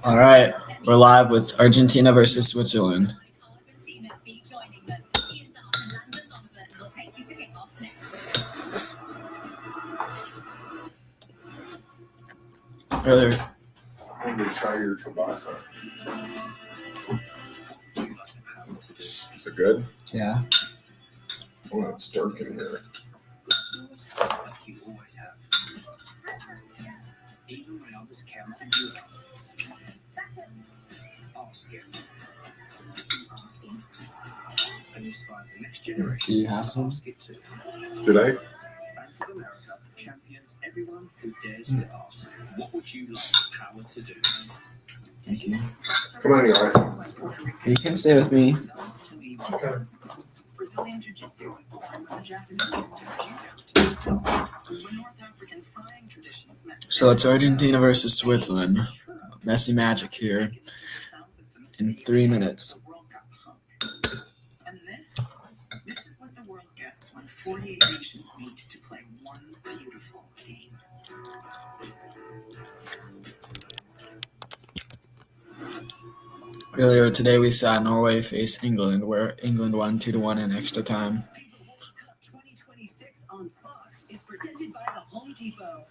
All right, we're live with Argentina versus Switzerland. Earlier, I'm going to try your kielbasa. Is it good? yeah. Oh, it's dark in here. Do you have some? Did I? Thank you. Come on, Eli. You can stay with me. Okay. So it's Argentina versus Switzerland. Messy magic here in 3 minutes. And this is what the world gets when 48 nations meet to play one beautiful game. Earlier today, we saw Norway face England, where England won 2-1 in extra time. 2026 on Fox is presented by the Home Depot.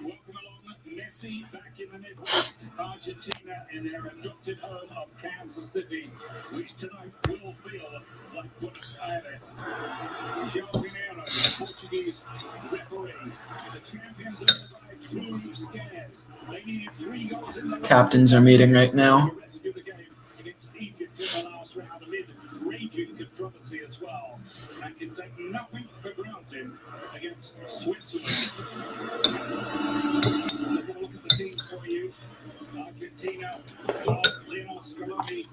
Welcome along, Messi back in the Midwest. Argentina in their adopted home of Kansas City, which tonight will feel like Buenos Aires. João Pinheiro, the Portuguese referee. The champions are by 2 scares. They needed 3 goals in the Captains are meeting right now. to rescue the game against Egypt in the last round amid raging controversy as well, and can take nothing for granted against Switzerland. Let's have a look at the teams for you. Argentina, Lionel Scaloni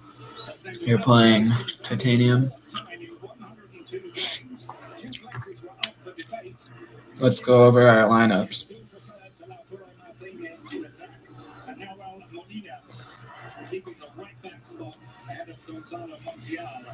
has named You're playing Titanium. time in 102 games. 2 places were up for debate. Let's go over our lineups. Still preferred to Lautaro Martinez in attack, and now Raul Molina keeping the right back spot ahead of Gonzalo Montiel.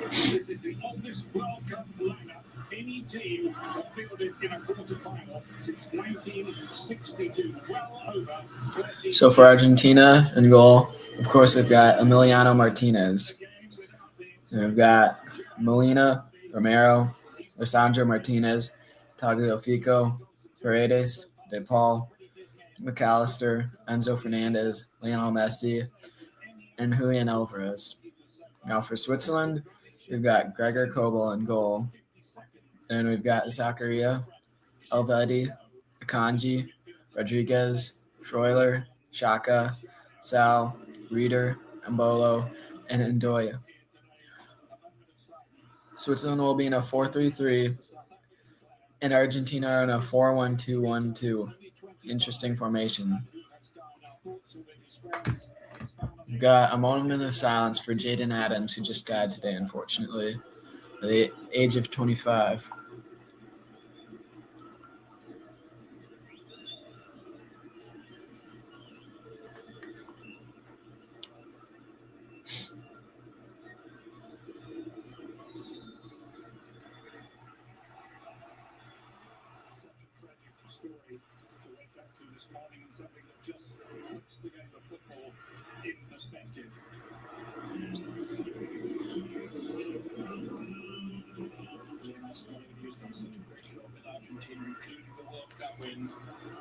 This is the oldest World Cup lineup any team have fielded in a quarterfinal since 1962. Well over 30 So for Argentina in goal, of course, we've got Emiliano Martinez. games without being And we've got Molina, Romero, Lisandro Martinez, Tagliafico, Paredes, De Paul, McAllister, Enzo Fernandez, Lionel Messi, and Julian Alvarez. Now for Switzerland, we've got Gregor Kobel in goal. Then we've got Zakaria, Elvedi, Akanji, Rodriguez, Freuler, Shaka, Sal, Reeder, Mbolo, and Ndoye. Switzerland will be in a 4-3-3, and Argentina are in a 4-1-2-1-2. Interesting formation. We've got a moment of silence for Jaden Adams, who just died today, unfortunately, at the age of 25. story to wake up to this morning, and something that just puts the game of football in perspective. Lionel Scaloni, who's done such a great job with Argentina, including the World Cup win,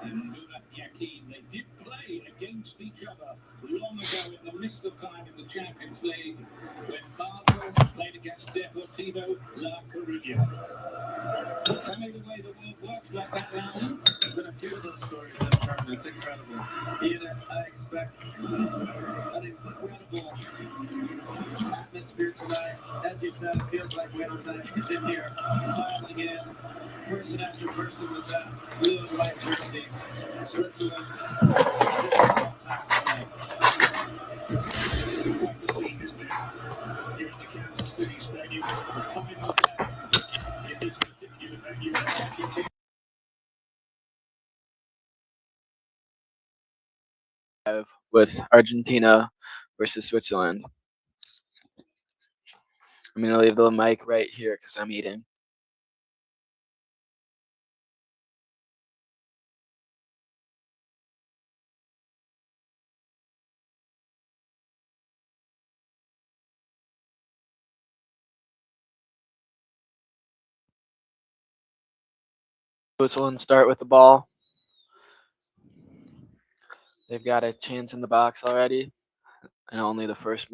and Nuno Yaki, they did play against each other long ago in the midst of time in the Champions League when Basel played against Deportivo La Coruña. Funny the way the world works like that now. There's been a few of those stories that have happened. It's incredible. Here, I expect an incredible atmosphere tonight. As you said, it feels like Buenos Aires is in here, piling in, person after person with that blue and white jersey. Switzerland. Quite to see, isn't it? Here in the Kansas City Stadium, the final day. In this particular venue, Argentina. With Argentina versus Switzerland. I'm going to leave the mic right here because I'm eating. Switzerland start with the ball. They've got a chance in the box already, and only the first.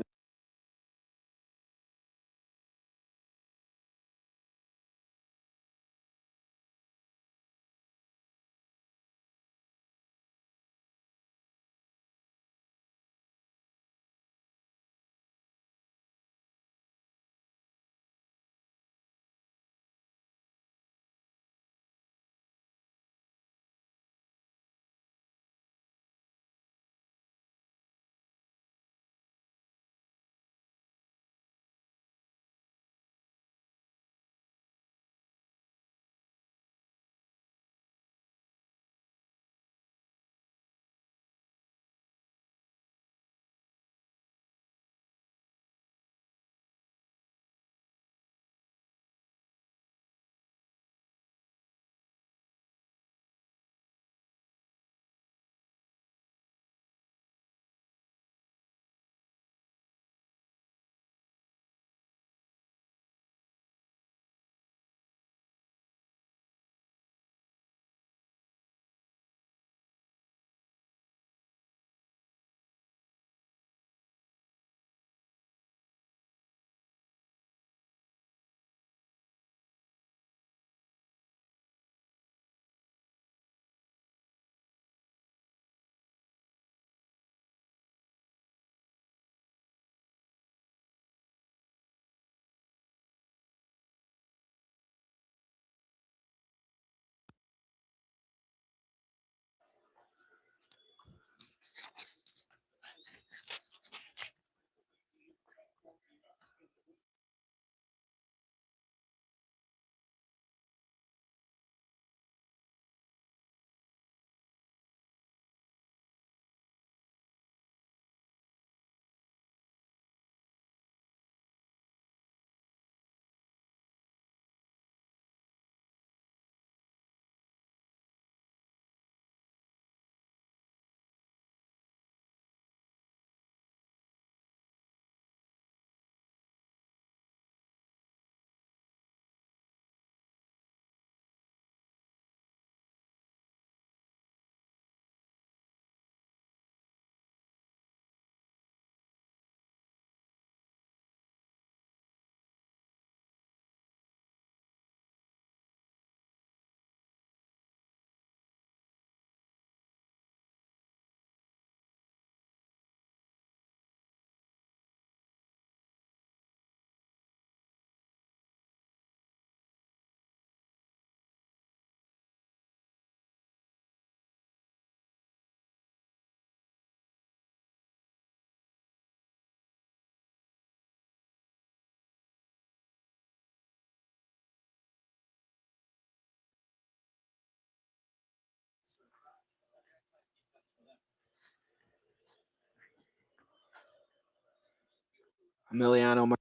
Emiliano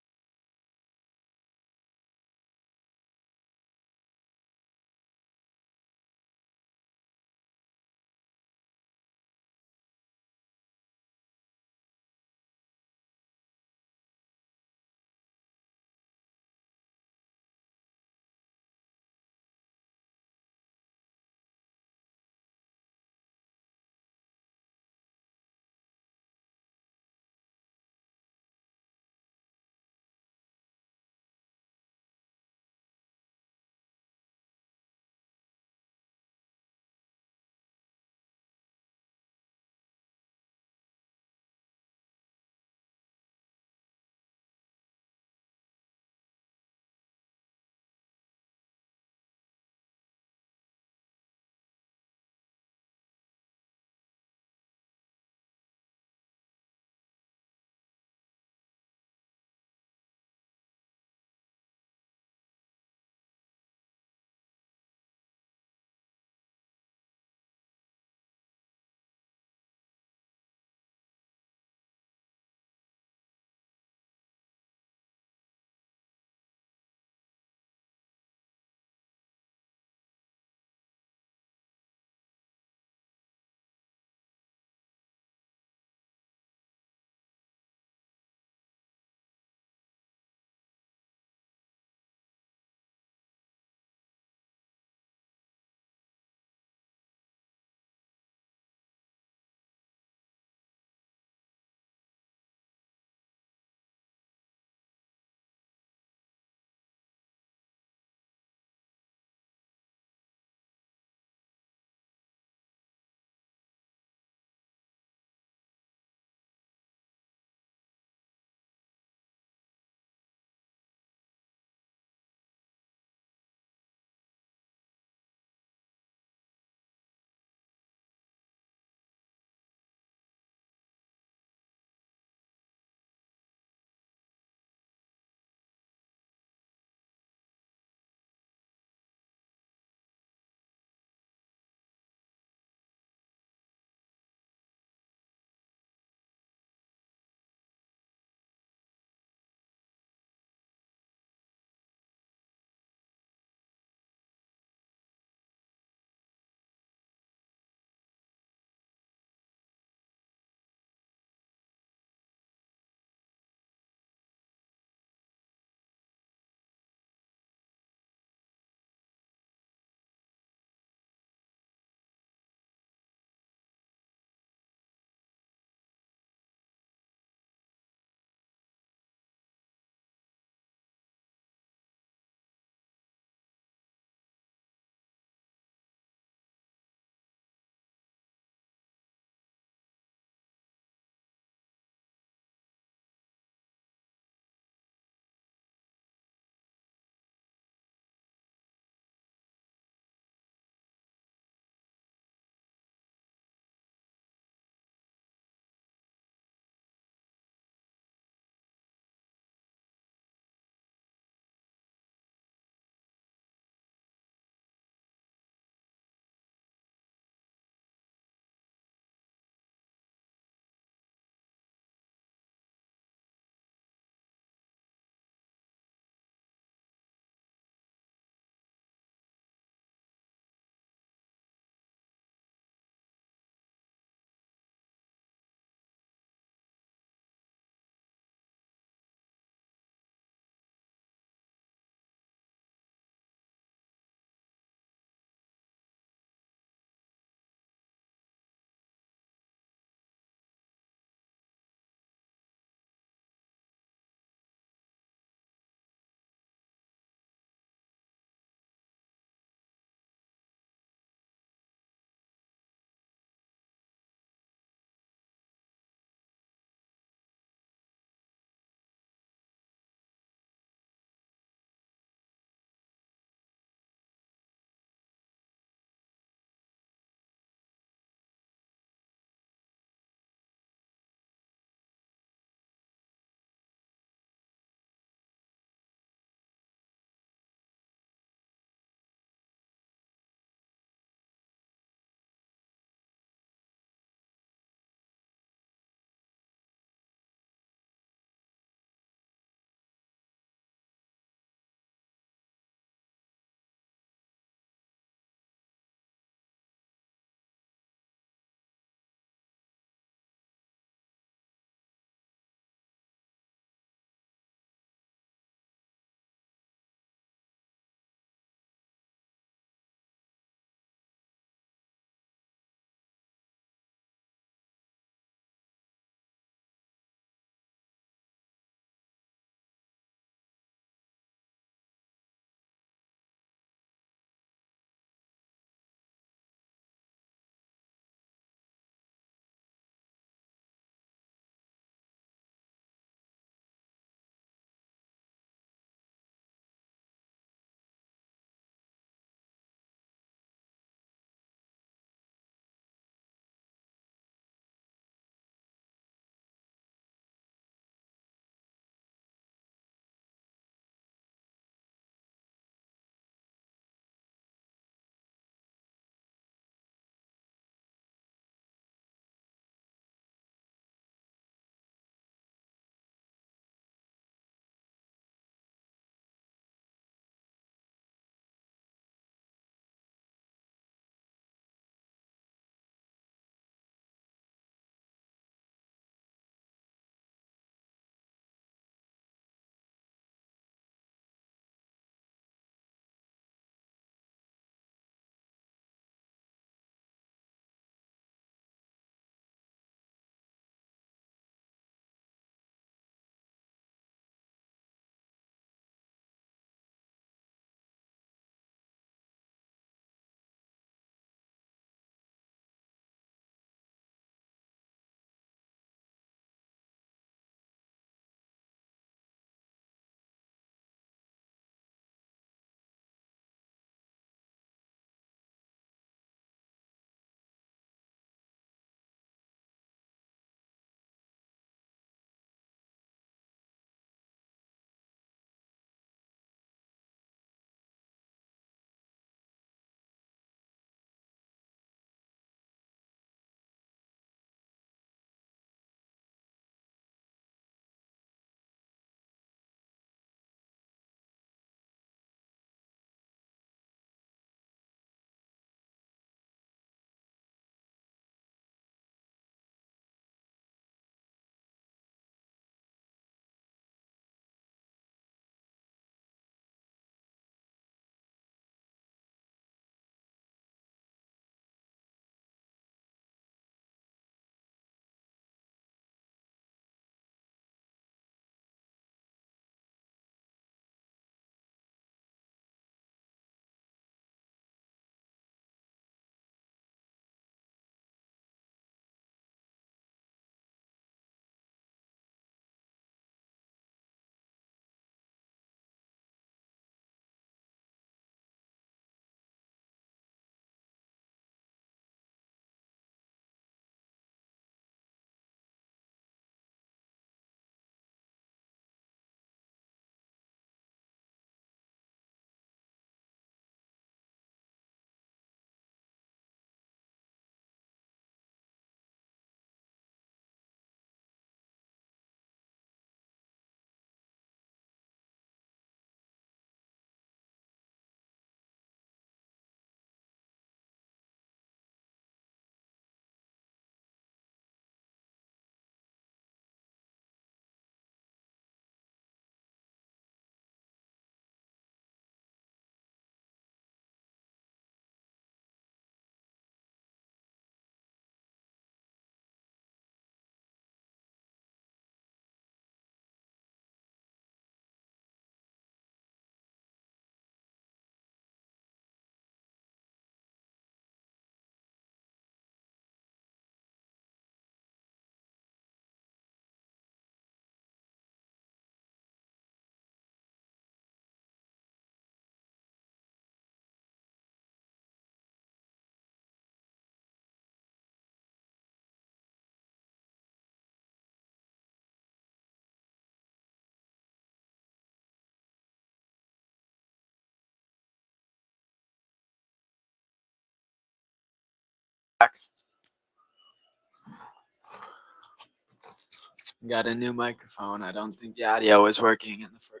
Got a new microphone. I don't think the audio was working in the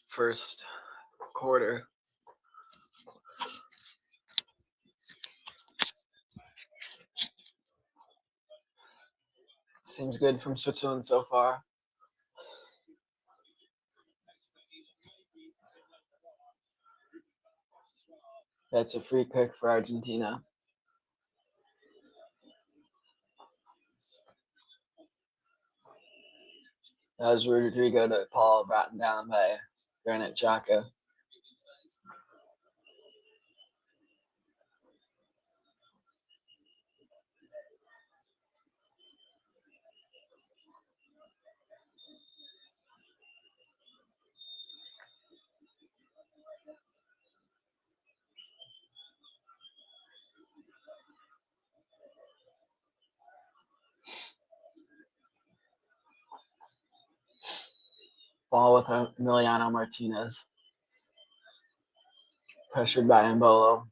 first quarter. Seems good from Switzerland so far. That's a free kick for Argentina. That was Rodrigo to Paul, brought down by Granit Xhaka. Ball with Emiliano Martinez. Pressured by Mbolo.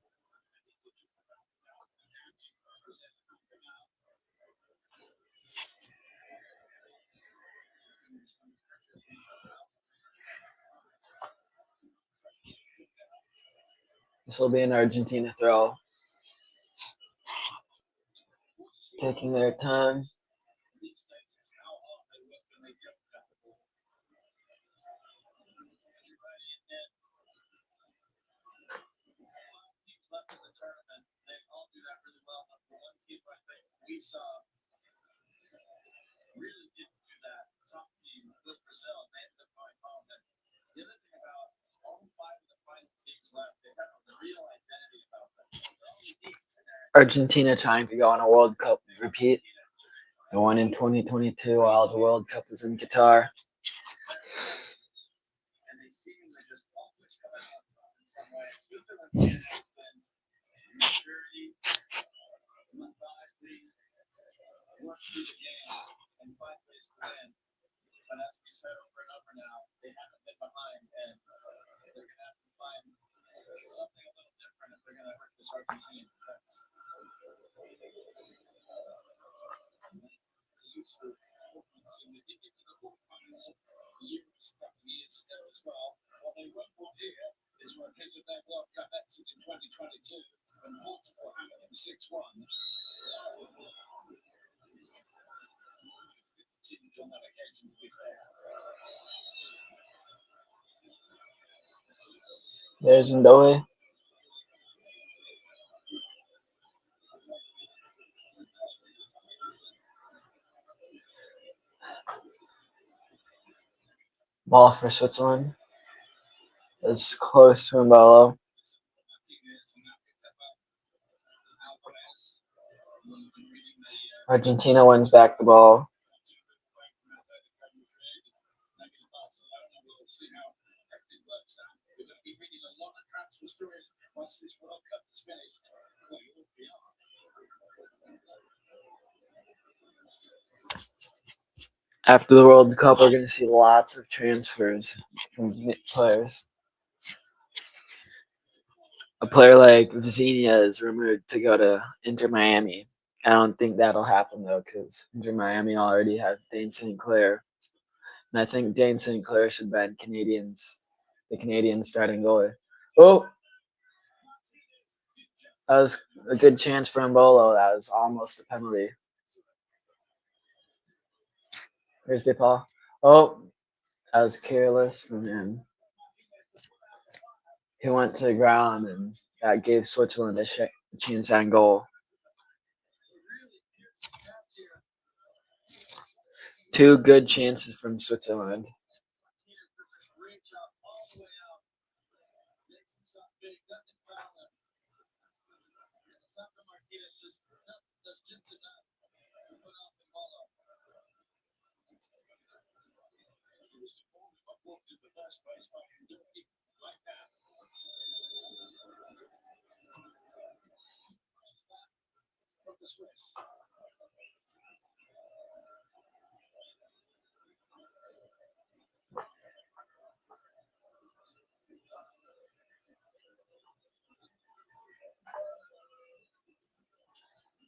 This will be an Argentina throw. Taking their time. We saw really didn't do that. Top team was Brazil, and they ended up going home. And the other thing about all five of the final teams left, they have a real identity about them. Argentina trying to go on a World Cup repeat. They won in 2022 while the World Cup was in Qatar. And they seem to just always come out in some way. Switzerland has been maturity, methodically, work through the game and find ways to win. But as we said over and over now, they haven't been behind, and they're going to have to find something a little different if they're going to hurt this Argentinian defense. They did get to the quarterfinals years, a couple of years ago as well. Well, they won't walk here. This one came to that World Cup exit in 2022 when Portugal hammered them 6-1. On that occasion, to be fair. There's Ndoye. Ball for Switzerland. It's close to Mbolo. Argentina wins back the ball. After the World Cup, we're going to see lots of transfers from players. A player like Vizinha is rumored to go to Inter Miami. I don't think that'll happen, though, because Inter Miami already have Dane St. Clair. And I think Dane St. Clair should ban the Canadian starting goalie. Oh! That was a good chance for Mbolo. That was almost a penalty. Here's DePaul. Oh! That was careless from him. He went to the ground, and that gave Switzerland a chance on goal. Two good chances from Switzerland.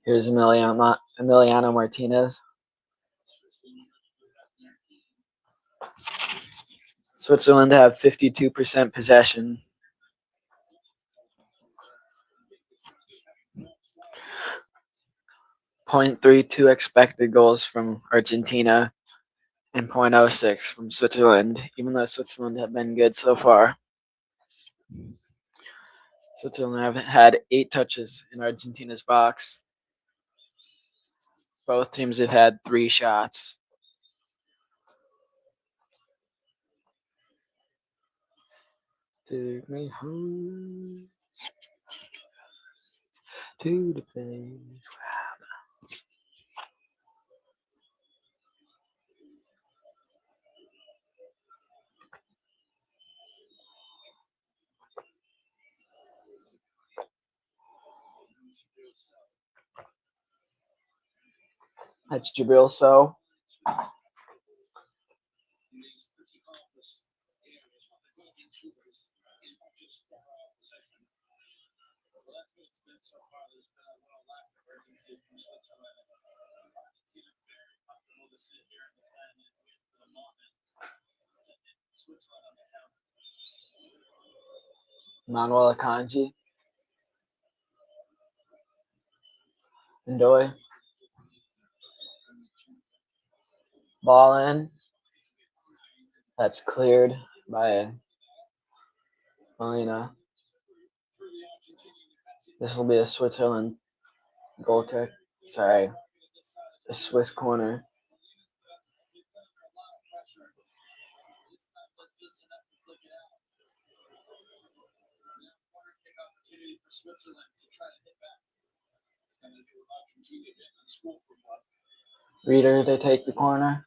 Here's Emiliano Martinez. Switzerland have 52% possession. .32 expected goals from Argentina and .06 from Switzerland, even though Switzerland have been good so far. Switzerland have had 8 touches in Argentina's box. Both teams have had 3 shots. Take me home to the place. That's Jabril So. Manuel Akanji. Ndoye. Ball in. That's cleared by Molina. This will be a Switzerland goal kick. Sorry, a Swiss corner. Reader, they take the corner.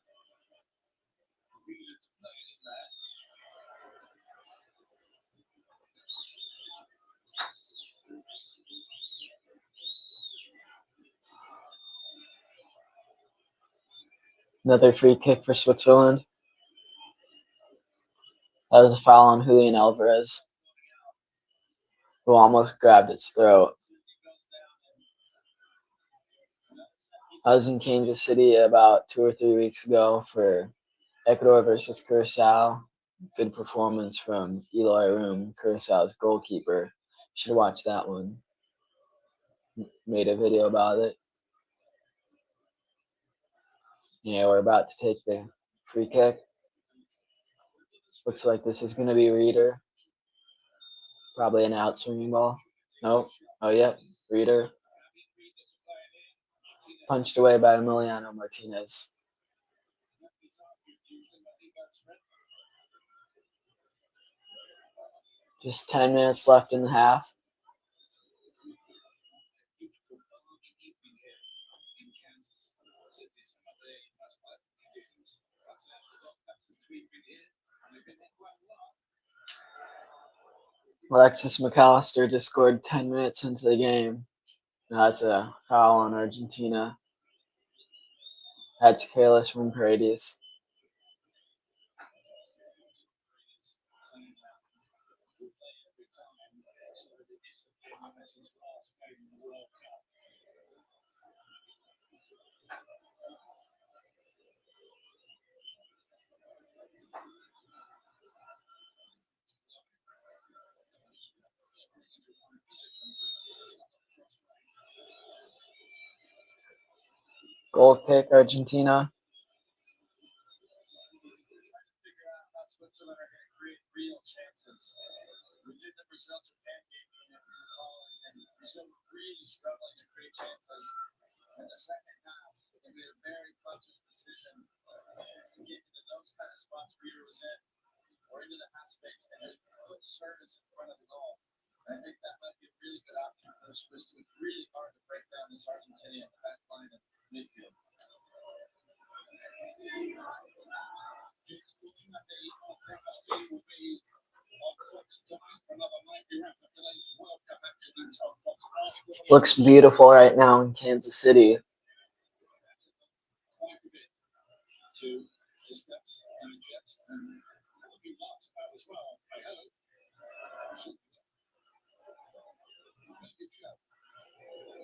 Another free kick for Switzerland. That was a foul on Julian Alvarez, who almost grabbed its throat. I was in Kansas City about 2 or 3 weeks ago for Ecuador versus Curacao. Good performance from Eloy Room, Curaçao's goalkeeper. Should watch that one. Made a video about it. Yeah, we're about to take the free kick. Looks like this is going to be Reader. Probably an out swinging ball. Nope. Oh, yep. Reader. Punched away by Emiliano Martinez. Just 10 minutes left in the half. Alexis McAllister just scored 10 minutes into the game. Now that's a foul on Argentina. That's careless from Paredes. Goal kick, Argentina. Looks beautiful right now in Kansas City.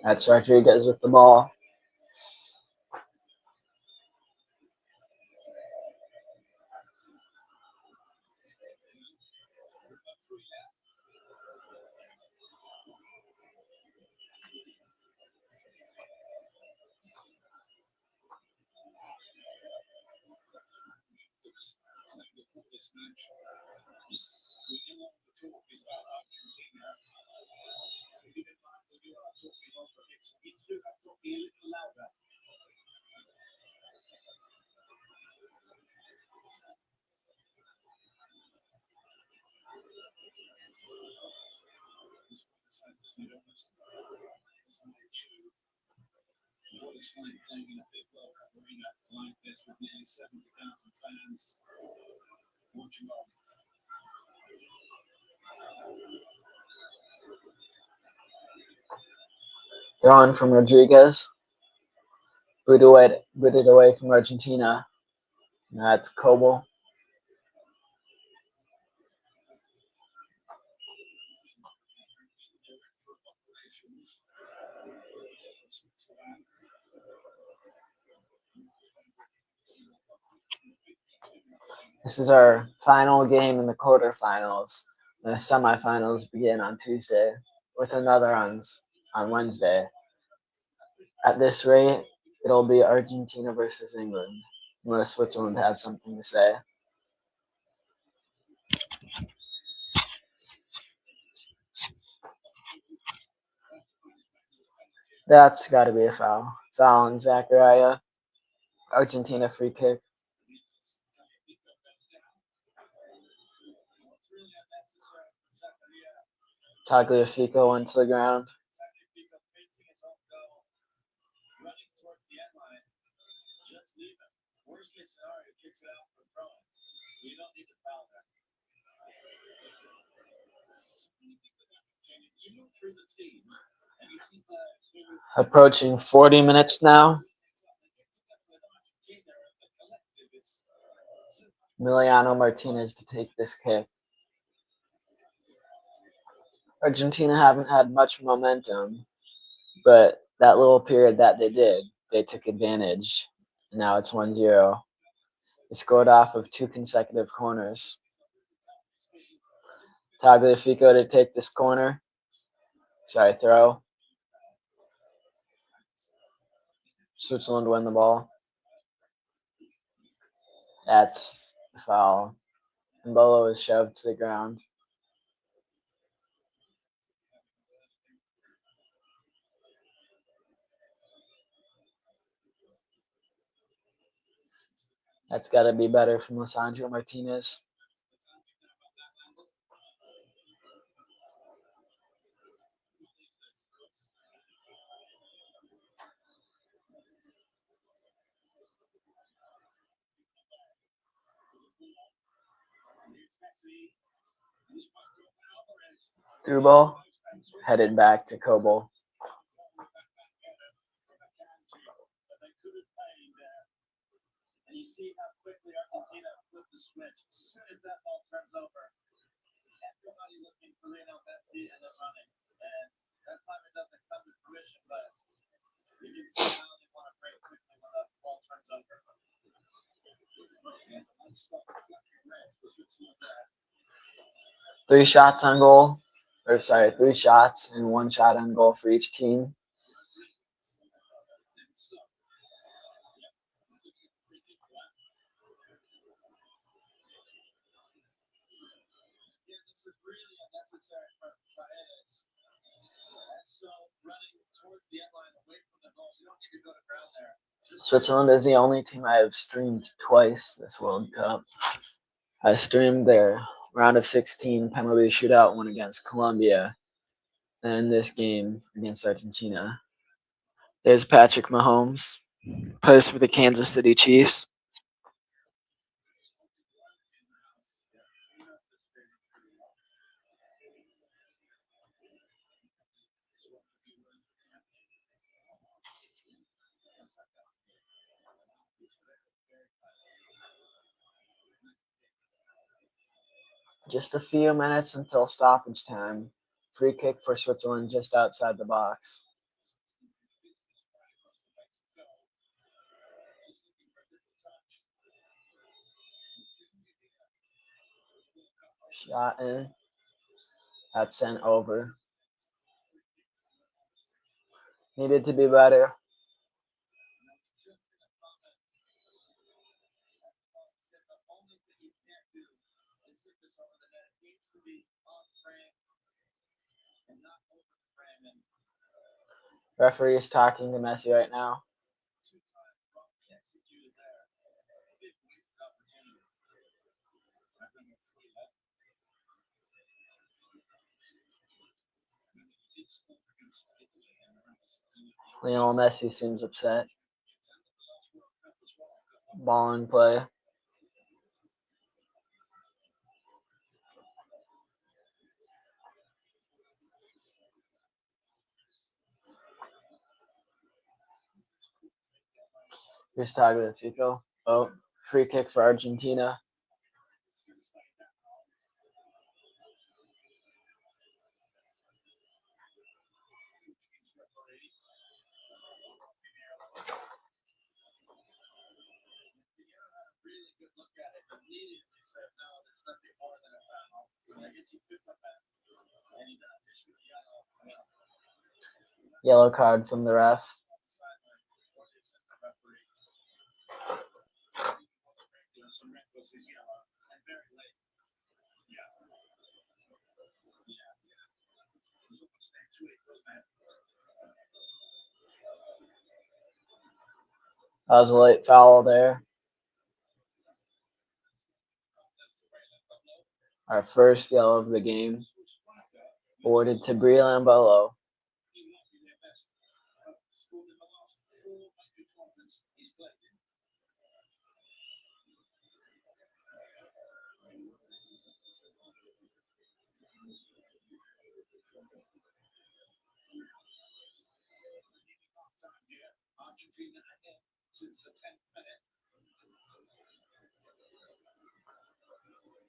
That's Rodriguez with the ball. What it's like playing in a big World Cup arena like this with nearly 70,000 fans watching on. Thrown from Rodriguez. Booted away from Argentina. And that's Coble. This is our final game in the quarterfinals. The semifinals begin on Tuesday with another on Wednesday. At this rate, it'll be Argentina versus England, unless Switzerland has something to say. That's got to be a foul. Foul on Zachariah. Argentina free kick. Tagliafico went to the ground. Approaching 40 minutes now. Emiliano Martinez to take this kick. Argentina haven't had much momentum, but that little period that they did, they took advantage. Now it's 1-0. They scored off of 2 consecutive corners. Tagliafico to take this corner. Throw. Switzerland win the ball. That's a foul. Mbolo is shoved to the ground. That's got to be better from Lisandro Martinez. Through ball, headed back to Coble. And you see how quickly Argentina flipped the switch as soon as that ball turns over. Everybody looking for Lionel Messi and they're running. And that time it doesn't come to fruition, but you can see how they want to break quickly when that ball turns over. And nonstop deflection range was Switzerland. 3 shots on goal. 3 shots and 1 shot on goal for each team. Switzerland is the only team I have streamed twice this World Cup. I streamed their round of 16 penalty shootout one against Colombia, and this game against Argentina. There's Patrick Mahomes, plays for the Kansas City Chiefs. Just a few minutes until stoppage time. Free kick for Switzerland just outside the box. Shot in. That's sent over. Needed to be better. Referee is talking to Messi right now. Lionel Messi seems upset. Ball in play. Here's Tagliafico. Oh, free kick for Argentina. Yellow card from the ref. That was a late foul there. Our first yellow of the game. Awarded to Brie Lambolo.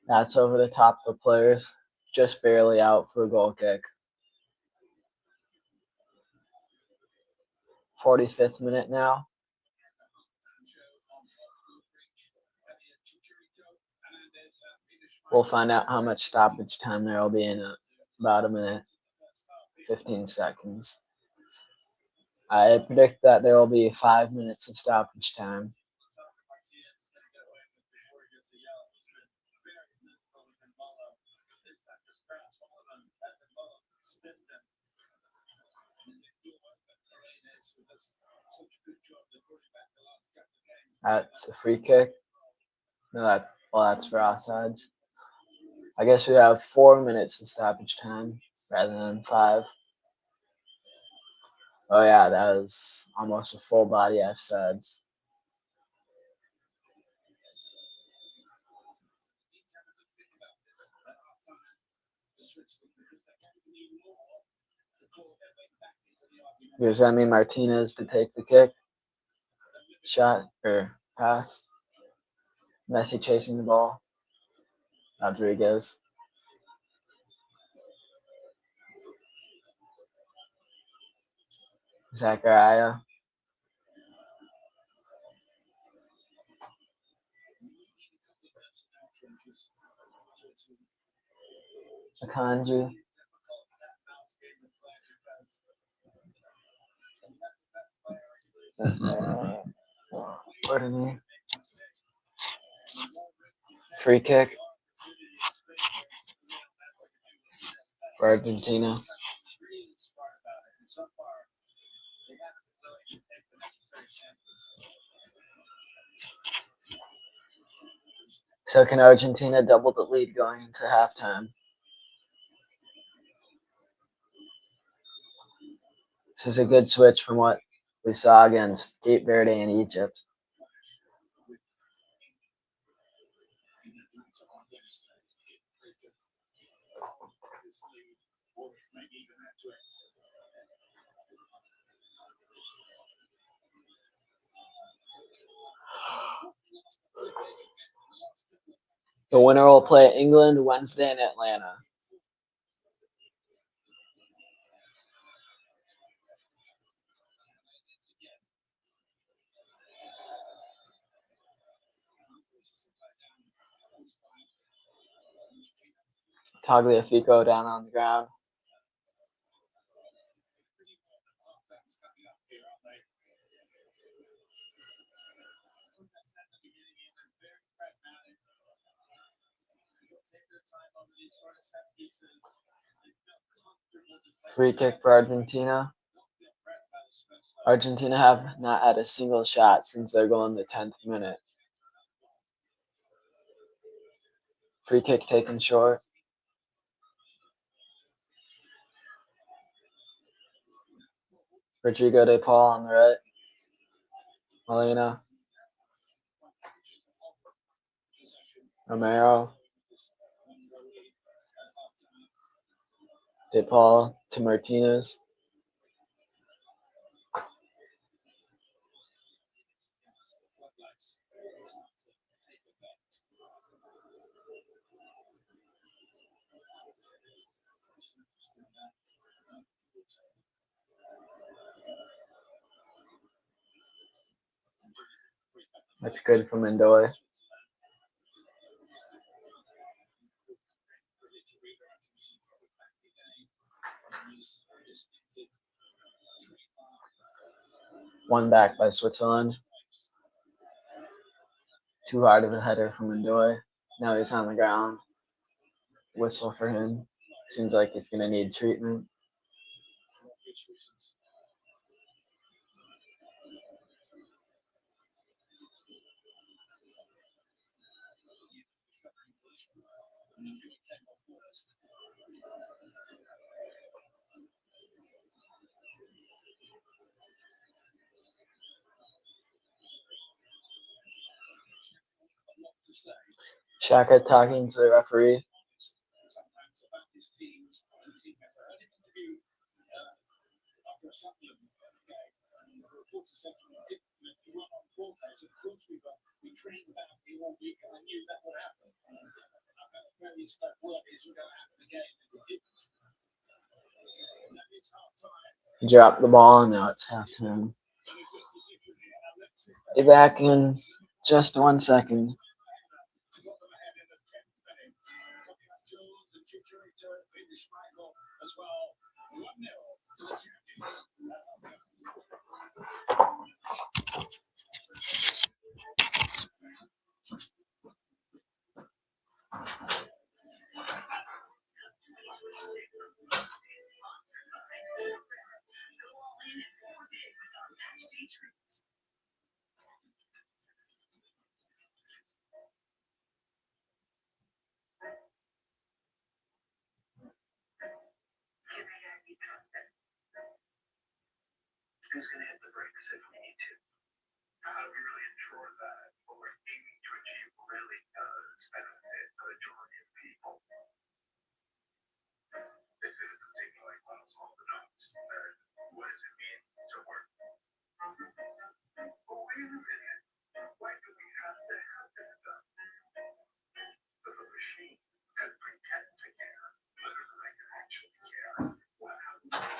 That's over the top of the players. Just barely out for a goal kick. 45th minute now. We'll find out how much stoppage time there will be in about a minute, 15 seconds. I predict that there will be 5 minutes of stoppage time. That's a free kick. No, that's for offsides. I guess we have 4 minutes of stoppage time rather than 5. Oh yeah, that was almost a full body offsides. Here's Emi Martinez to take the kick. Shot or pass. Messi chasing the ball. Rodriguez. Zachariah. Akanji. Pardon me. Free kick for Argentina. So can Argentina double the lead going into halftime? This is a good switch from what we saw against Cape Verde and Egypt. The winner will play England Wednesday in Atlanta. Tagliafico down on the ground. Free kick for Argentina. Argentina have not had a single shot since their goal in the 10th minute. Free kick taken short. Rodrigo De Paul on the right. Molina. Romero. De Paul to Martinez. That's good from Mendoy. One back by Switzerland. Too hard of a header from Mendoy. Now he's on the ground. Whistle for him. Seems like it's going to need treatment. Shaka talking to the referee. He dropped the ball and now it's halftime. Be back in just 1 second. Who's going to hit the brakes if we need to? How do we really ensure that what we're aiming to achieve really does benefit the majority of people? If it doesn't seem like one of all the notes, then what does it mean to work? But wait a minute. Why do we have to have this done? So the machine can pretend to care, whether the can actually care. Well, how do we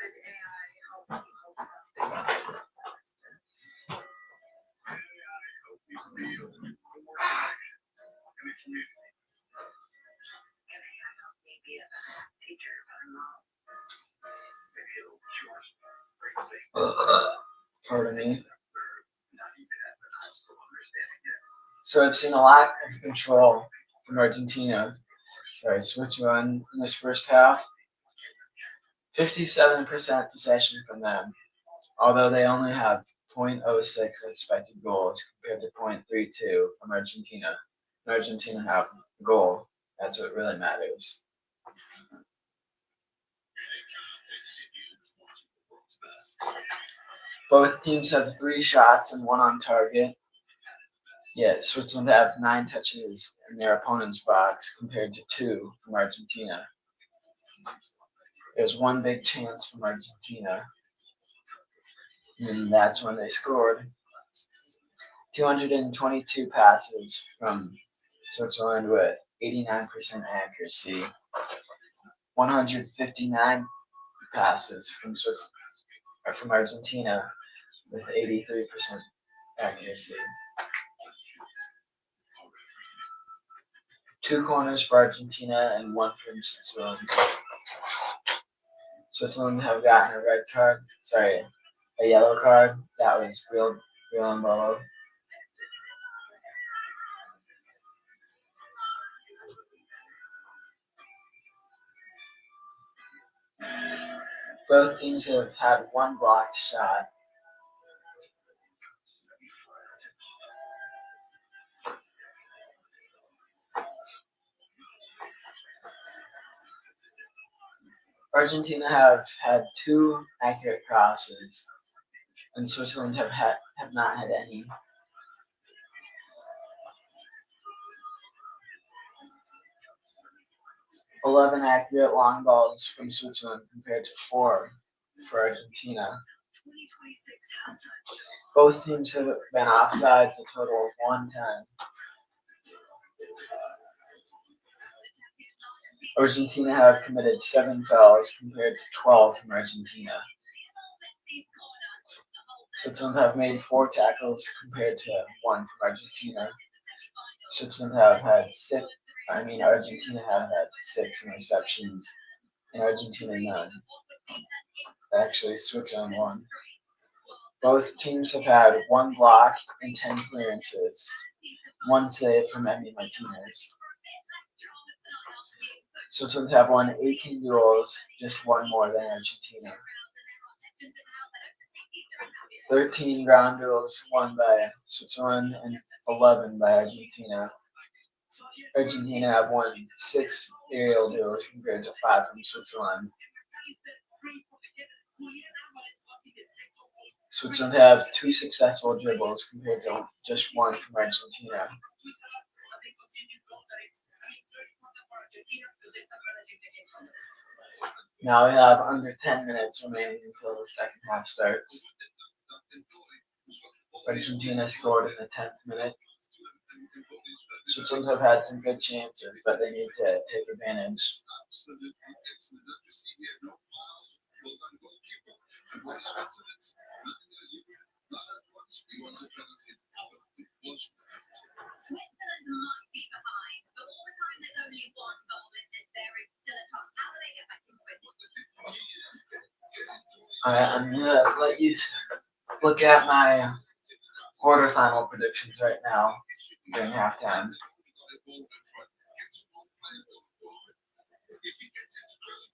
could AI help people stop Pardon me. So I've seen a lack of control from Argentina. Sorry, Switzerland in this first half. 57% possession from them, although they only have 0.06 expected goals compared to 0.32 from Argentina. And Argentina have a goal. That's what really matters. Both teams have 3 shots and 1 on target. Yet Switzerland have 9 touches in their opponent's box compared to 2 from Argentina. There's 1 big chance from Argentina, and that's when they scored. 222 passes from Switzerland with 89% accuracy. 159 passes from Argentina with 83% accuracy. 2 corners for Argentina and 1 from Switzerland. Switzerland have gotten a yellow card. That was real and Bolo. Both teams have had 1 blocked shot. Argentina have had 2 accurate crosses, and Switzerland have not had any. "11 accurate long balls from Switzerland compared to 4 for Argentina. Both teams have been offsides a total of 1 time. Argentina have committed 7 fouls compared to 12 from Argentina. Switzerland have made 4 tackles compared to 1 from Argentina. Argentina have had 6 interceptions, and Argentina none. Actually, Switzerland won. Both teams have had 1 block and 10 clearances, 1 save from Emi Martinez. Switzerland have won 18 duels, just 1 more than Argentina. 13 ground duels won by Switzerland and 11 by Argentina. Argentina have won 6 aerial duels compared to 5 from Switzerland. Switzerland have 2 successful dribbles compared to just 1 from Argentina. Now we have under 10 minutes remaining until the second half starts. Argentina scored in the 10th minute. Switzerland have had some good chances, but they need to take advantage. Switzerland might be behind, but all the time there's only 1 goal in this, there is still a chance. How do they get back into it? Alright, I'm gonna let you look at my quarterfinal predictions right now during halftime.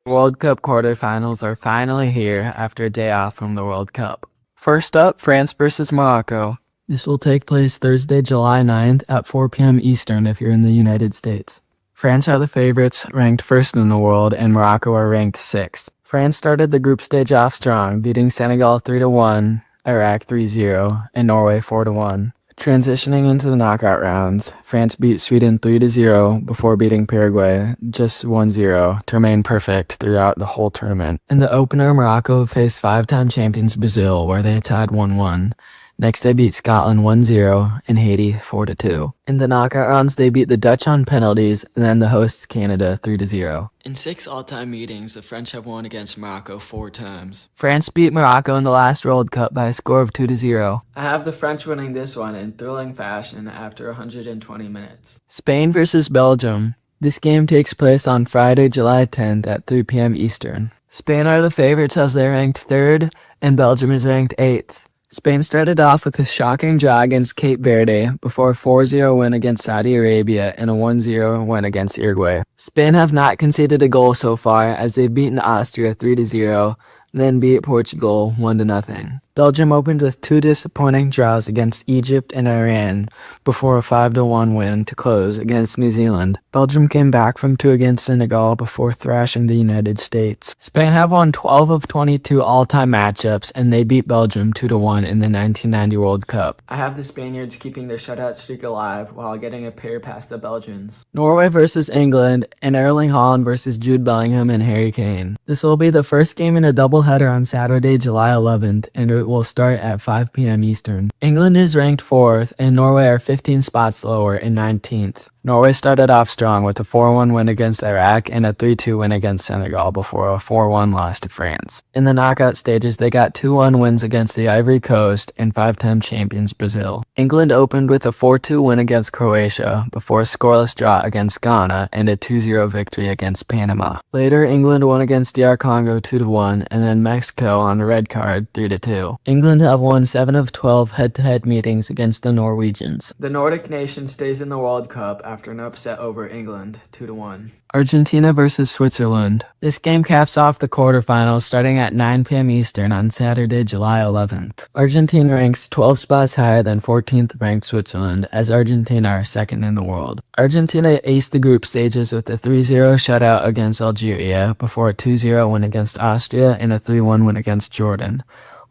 World Cup quarterfinals are finally here after a day off from the World Cup. First up, France versus Morocco. This will take place Thursday, July 9th at 4 p.m. Eastern if you're in the United States. France are the favorites, ranked first in the world, and Morocco are ranked 6th. France started the group stage off strong, beating Senegal 3-1, Iraq 3-0, and Norway 4-1. Transitioning into the knockout rounds, France beat Sweden 3-0 before beating Paraguay just 1-0 to remain perfect throughout the whole tournament. In the opener, Morocco faced 5-time champions Brazil, where they tied 1-1. Next, they beat Scotland 1-0 and Haiti 4-2. In the knockout rounds, they beat the Dutch on penalties and then the hosts Canada 3-0. In 6 all-time meetings, the French have won against Morocco 4 times. France beat Morocco in the last World Cup by a score of 2-0. I have the French winning this one in thrilling fashion after 120 minutes. Spain versus Belgium. This game takes place on Friday, July 10th at 3 p.m. Eastern. Spain are the favorites as they're ranked 3rd, and Belgium is ranked 8th. Spain started off with a shocking draw against Cape Verde before a 4-0 win against Saudi Arabia and a 1-0 win against Uruguay. Spain have not conceded a goal so far as they've beaten Austria 3-0, then beat Portugal 1-0. Belgium opened with 2 disappointing draws against Egypt and Iran before a 5-1 win to close against New Zealand. Belgium came back from 2 against Senegal before thrashing the United States. Spain have won 12 of 22 all-time matchups, and they beat Belgium 2-1 in the 1990 World Cup. I have the Spaniards keeping their shutout streak alive while getting a pair past the Belgians. Norway versus England, and Erling Haaland versus Jude Bellingham and Harry Kane. This will be the first game in a doubleheader on Saturday, July 11th, and it will start at 5 p.m. Eastern. England is ranked 4th, and Norway are 15 spots lower in 19th. Norway started off strong with a 4-1 win against Iraq and a 3-2 win against Senegal before a 4-1 loss to France. In the knockout stages, they got 2-1 wins against the Ivory Coast and 5-time champions Brazil. England opened with a 4-2 win against Croatia before a scoreless draw against Ghana and a 2-0 victory against Panama. Later, England won against DR Congo 2-1 and then Mexico on a red card 3-2. England have won 7 of 12 head-to-head meetings against the Norwegians. The Nordic nation stays in the World Cup after an upset over England, 2-1. Argentina versus Switzerland. This game caps off the quarterfinals starting at 9 p.m. Eastern on Saturday, July 11th. Argentina ranks 12 spots higher than 14th ranked Switzerland, as Argentina are second in the world. Argentina aced the group stages with a 3-0 shutout against Algeria, before a 2-0 win against Austria and a 3-1 win against Jordan.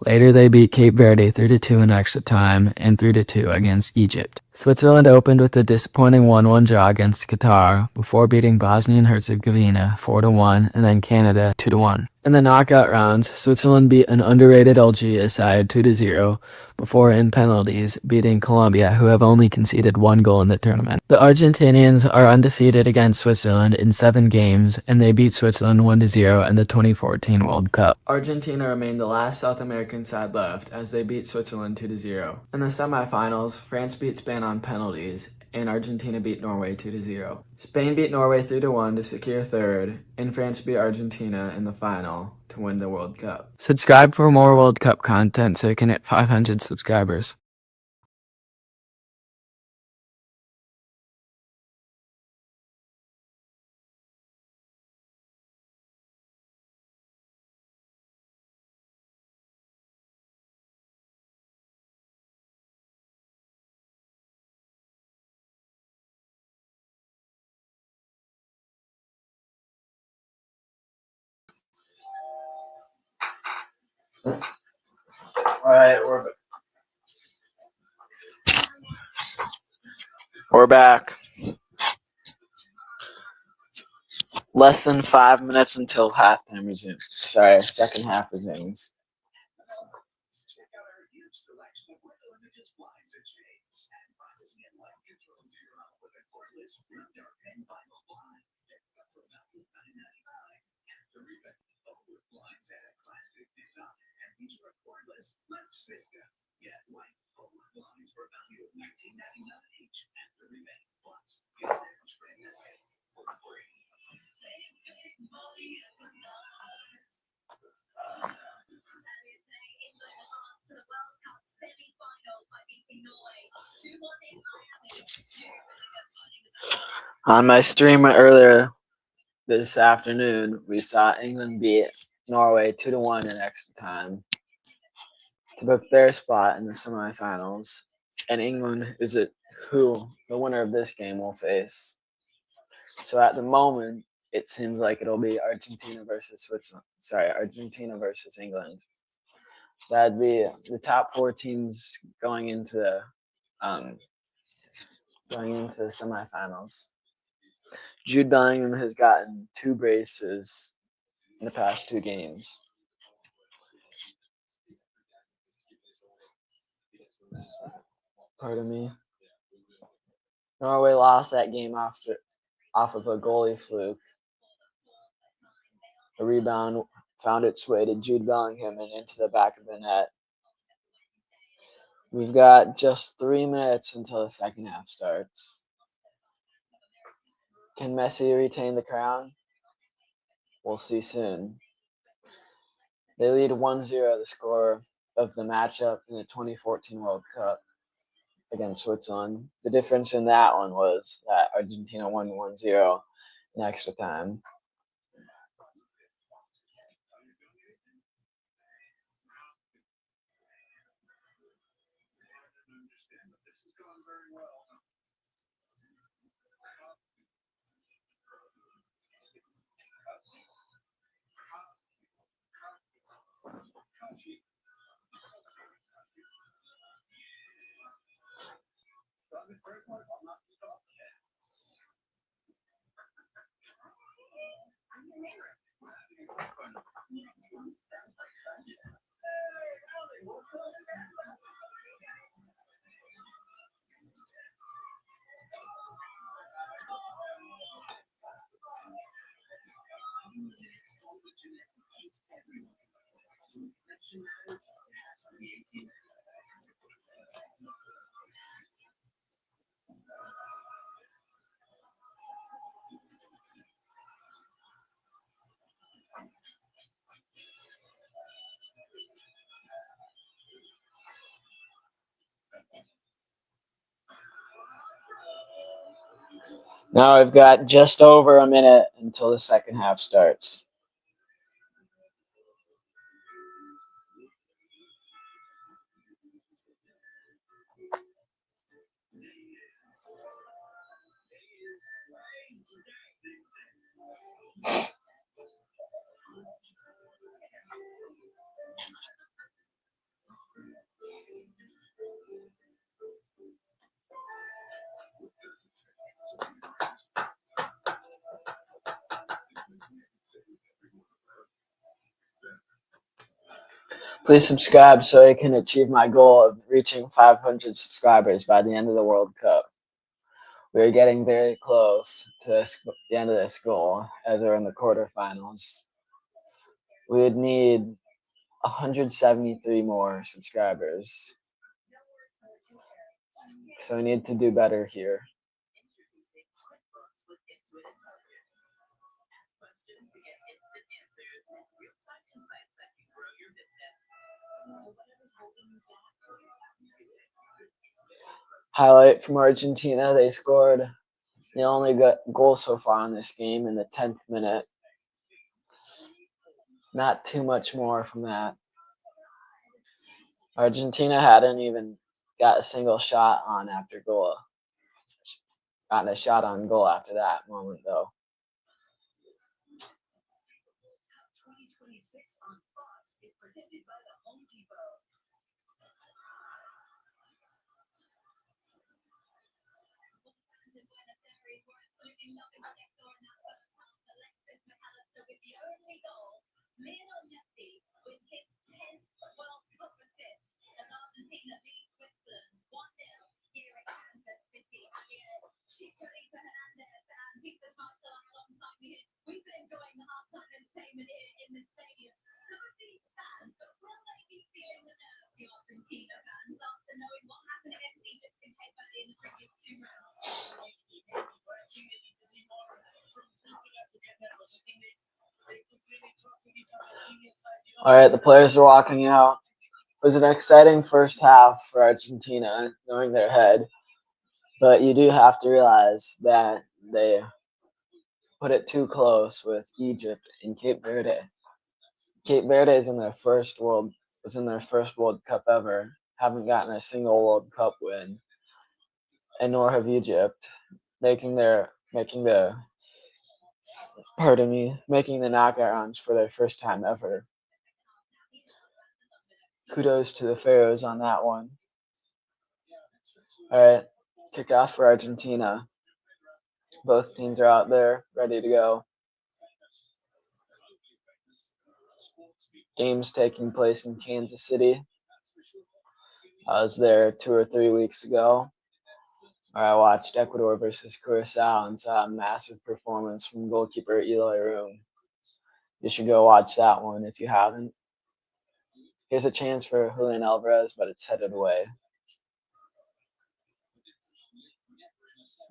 Later, they beat Cape Verde 3-2 in extra time and 3-2 against Egypt. Switzerland opened with a disappointing 1-1 draw against Qatar before beating Bosnia and Herzegovina 4-1 and then Canada 2-1. In the knockout rounds, Switzerland beat an underrated Algeria side 2-0 before in penalties beating Colombia, who have only conceded 1 goal in the tournament. The Argentinians are undefeated against Switzerland in 7 games, and they beat Switzerland 1-0 in the 2014 World Cup. Argentina remained the last South American side left as they beat Switzerland 2-0. In the semifinals, France beat Spain on penalties, and Argentina beat Norway 2-0. Spain beat Norway 3-1 to secure third, and France beat Argentina in the final to win the World Cup. Subscribe for more World Cup content so you can hit 500 subscribers. Alright, we're back. Less than 5 minutes until halftime resumes. Sorry, second half resumes. Check out our huge selection of religious blinds and shades, and privacy and light control to your home with a cordless rear dark and vinyl blind. Check out for value $9.99. The Rivet Ultimate blinds and a classic design and feature a cordless lift system. Get white Ultimate blinds for value of $19.99 each, and the Rivet Plus. Get their trend for free. Save big money at the On my stream earlier this afternoon, we saw England beat Norway 2-1 in extra time to book their spot in the semifinals, and England is who the winner of this game will face. So at the moment, it seems like it'll be Argentina versus England. That'd be the top 4 teams going into the semifinals. Jude Bellingham has gotten 2 braces in the past 2 games. Pardon me. Norway lost that game off of a goalie fluke. A rebound found its way to Jude Bellingham and into the back of the net. We've got just 3 minutes until the second half starts. Can Messi retain the crown? We'll see soon. They lead 1-0 the score of the matchup in the 2014 World Cup against Switzerland. The difference in that one was that Argentina won 1-0 in extra time. Now I've got just over a minute until the second half starts. Please subscribe so I can achieve my goal of reaching 500 subscribers by the end of the World Cup. We're getting very close to the end of this goal as we're in the quarterfinals. We would need 173 more subscribers. So we need to do better here. Highlight from Argentina, they scored the only goal so far in this game in the 10th minute. Not too much more from that. Argentina hadn't even got a single shot on after goal. Gotten a shot on goal after that moment, though. All right, the players are walking out. It was an exciting first half for Argentina, knowing their head. But you do have to realize that they put it too close with Egypt and Cape Verde. Cape Verde is in their first World Cup ever. Haven't gotten a single World Cup win, and nor have Egypt, making the knockout rounds for their first time ever. Kudos to the Pharaohs on that one. All right, kickoff for Argentina. Both teams are out there, ready to go. Games taking place in Kansas City. I was there 2 or 3 weeks ago, where I watched Ecuador versus Curacao and saw a massive performance from goalkeeper Eloy Room. You should go watch that one if you haven't. Here's a chance for Julian Alvarez, but it's headed away.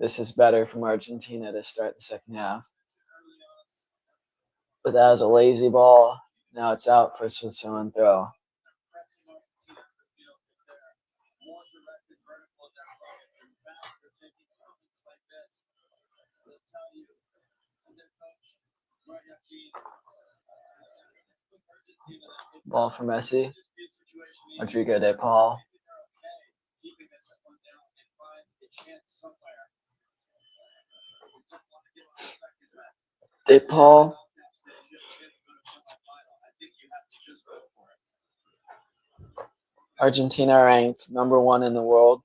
This is better from Argentina to start the second half. But that was a lazy ball. Now it's out for Switzerland throw. Ball for Messi. Rodrigo de Paul. De Paul. Argentina ranked number 1 in the world.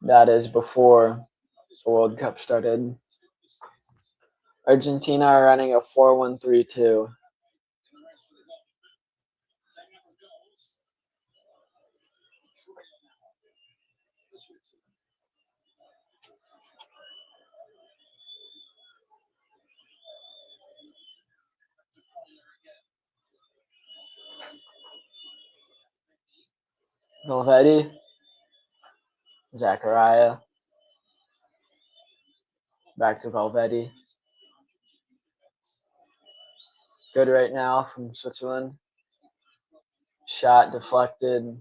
That is before the World Cup started. Argentina are running a 4-1-3-2. Valverde. Zachariah. Back to Valverde. Good right now from Switzerland. Shot deflected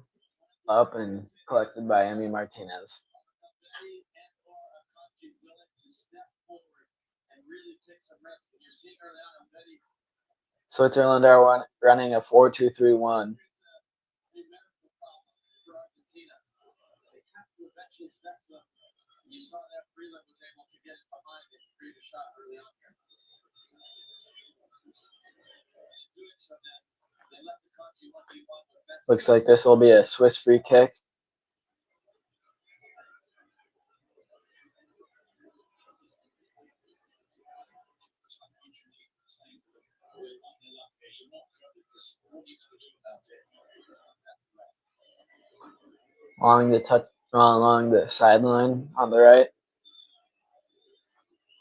up and collected by Emi Martinez. Switzerland are running a 4-2-3-1. Looks like this will be a Swiss free kick. Along the sideline on the right,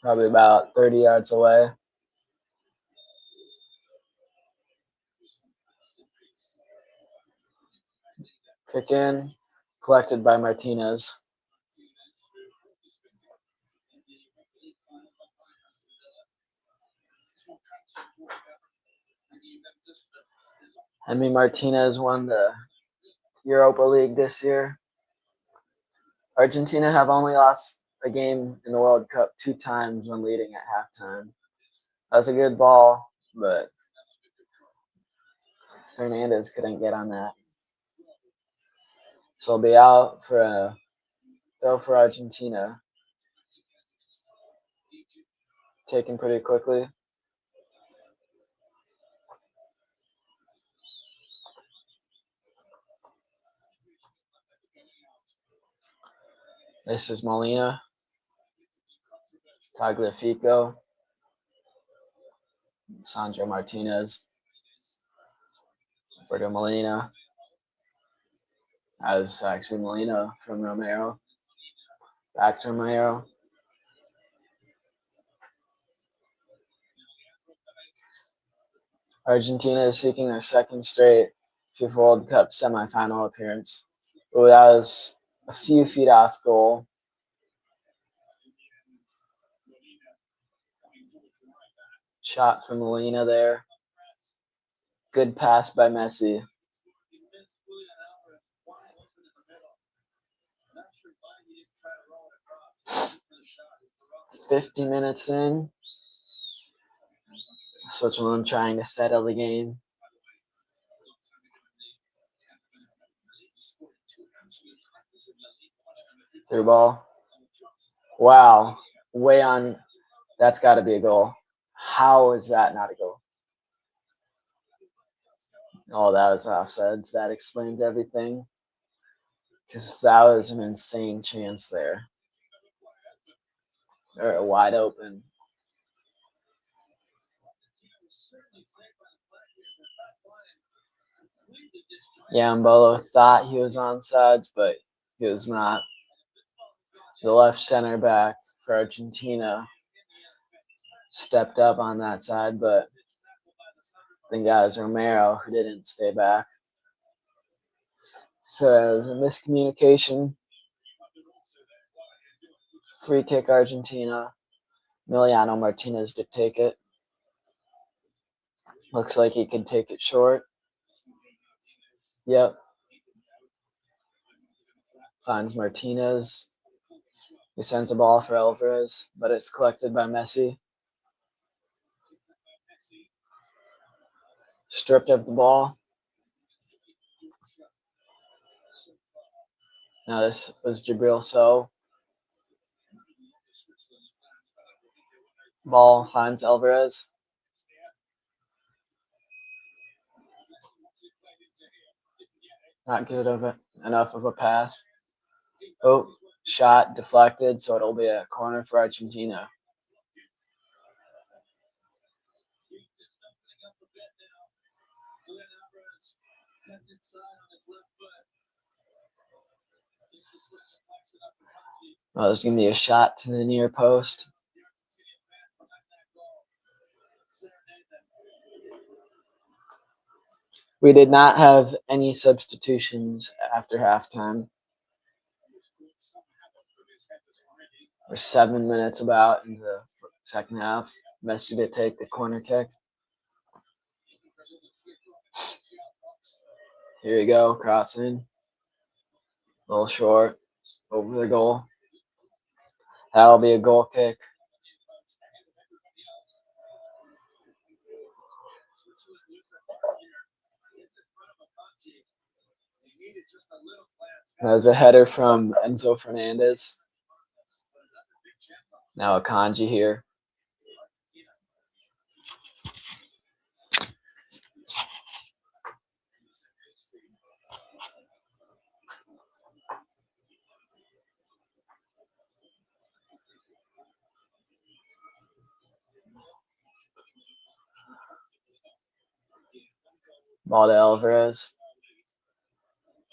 probably about 30 yards away. Kick in, collected by Martinez. Emi Martinez won the Europa League this year. Argentina have only lost a game in the World Cup 2 times when leading at halftime. That was a good ball, but Fernandez couldn't get on that. So he'll be out for a throw for Argentina. Taken pretty quickly. This is Molina. Tagliafico. Sandro Martinez. For Molina. That was actually Molina from Romero. Back to Romero. Argentina is seeking their second straight FIFA World Cup semifinal appearance. Ooh, that was a few feet off goal. Shot from Molina there. Good pass by Messi. "50 minutes in. Switzerland trying to settle the game. Through ball. Wow. Way on. That's got to be a goal. How is that not a goal? Oh, that was offsides. That explains everything. Because that was an insane chance there. They're wide open. Mbolo thought he was onside, but he was not. The left center back for Argentina stepped up on that side, but I think that was Romero who didn't stay back. So it was a miscommunication. Free kick Argentina. Emiliano Martinez did take it. Looks like he could take it short. Yep. Finds Martinez. He sends a ball for Alvarez, but it's collected by Messi. Stripped of the ball. Now this was Jabril So. Ball finds Alvarez. Not good enough of a pass. Oh, shot deflected, so it'll be a corner for Argentina. Well, there's going to be a shot to the near post. We did not have any substitutions after halftime. We're 7 minutes about in the second half. Messi to take the corner kick. Here you go, crossing. A little short, over the goal. That'll be a goal kick. That was a header from Enzo Fernandez. Now a kanji here. Ball to Alvarez.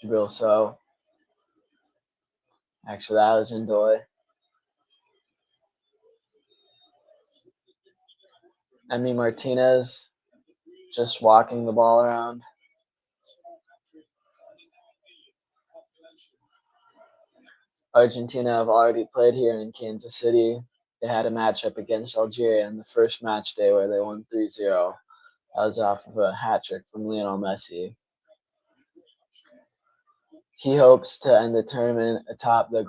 Real so. Actually, that was Ndoye. Emi Martinez just walking the ball around. Argentina have already played here in Kansas City. They had a matchup against Algeria in the first match day where they won 3-0. That was off of a hat trick from Lionel Messi. He hopes to end the tournament atop the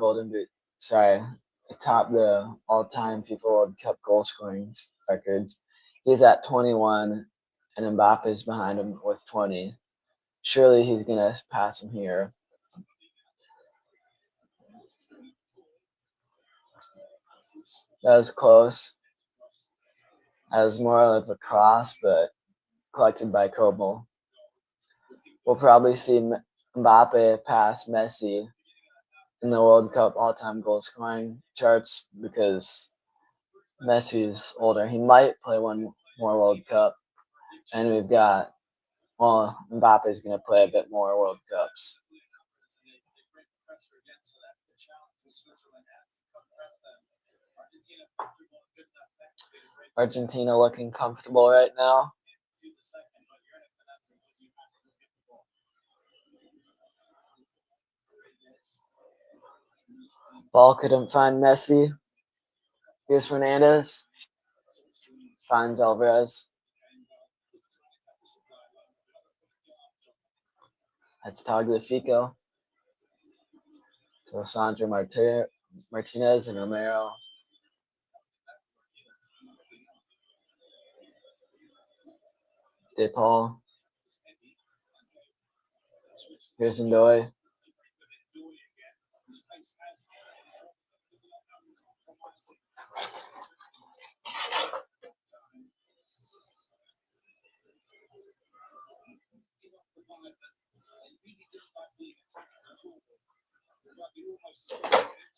atop the all-time FIFA World Cup goal scoring records. He's at 21, and Mbappe's behind him with 20. Surely he's gonna pass him here. That was close. That was more of a cross, but collected by Kobo. We'll probably see Mbappe pass Messi in the World Cup all-time goal scoring charts because Messi's older. He might play one more World Cup, and we've got, well, Mbappe's going to play a bit more World Cups. Argentina looking comfortable right now. Ball couldn't find Messi. Here's Fernandez. Finds Alvarez. That's Tagliafico. To Sandro Martinez and Romero. De Paul. Here's Ndoye.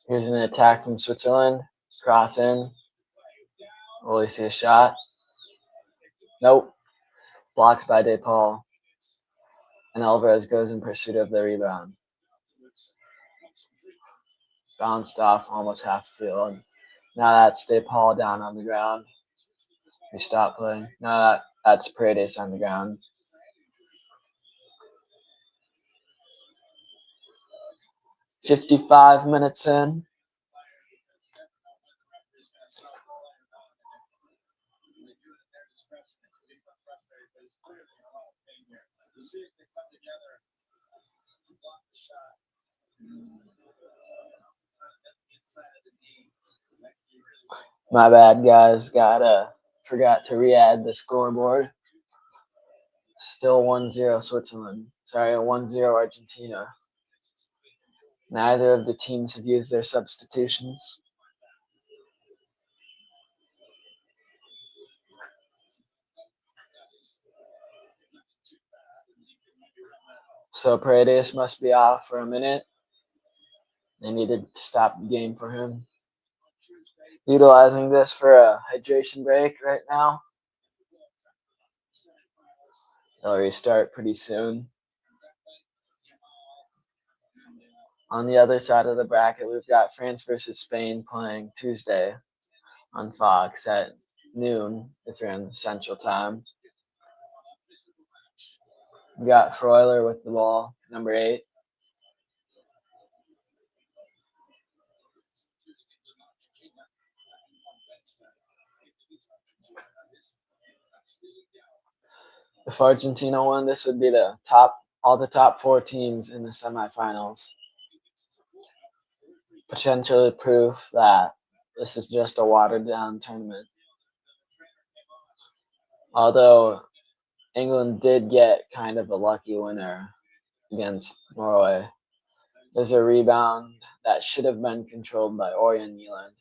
Here's an attack from Switzerland. Cross in. Will we see a shot? Nope. Blocked by De Paul. And Alvarez goes in pursuit of the rebound. Bounced off almost half the field. Now that's De Paul down on the ground. We stop playing. Now that's Paredes on the ground. "55 minutes in. My bad, guys. Forgot to re-add the scoreboard. Still 1-0 Switzerland. Sorry, 1-0 Argentina. Neither of the teams have used their substitutions. So Paredes must be off for a minute. They needed to stop the game for him. Utilizing this for a hydration break right now. They'll restart pretty soon. On the other side of the bracket, we've got France versus Spain playing Tuesday on Fox at noon if you're in Central Time. We got Freuler with the ball, number 8. If Argentina won, this would be all the top 4 teams in the semifinals. Potentially proof that this is just a watered down tournament. Although England did get kind of a lucky winner against Norway. There's a rebound that should have been controlled by Orion Nieland.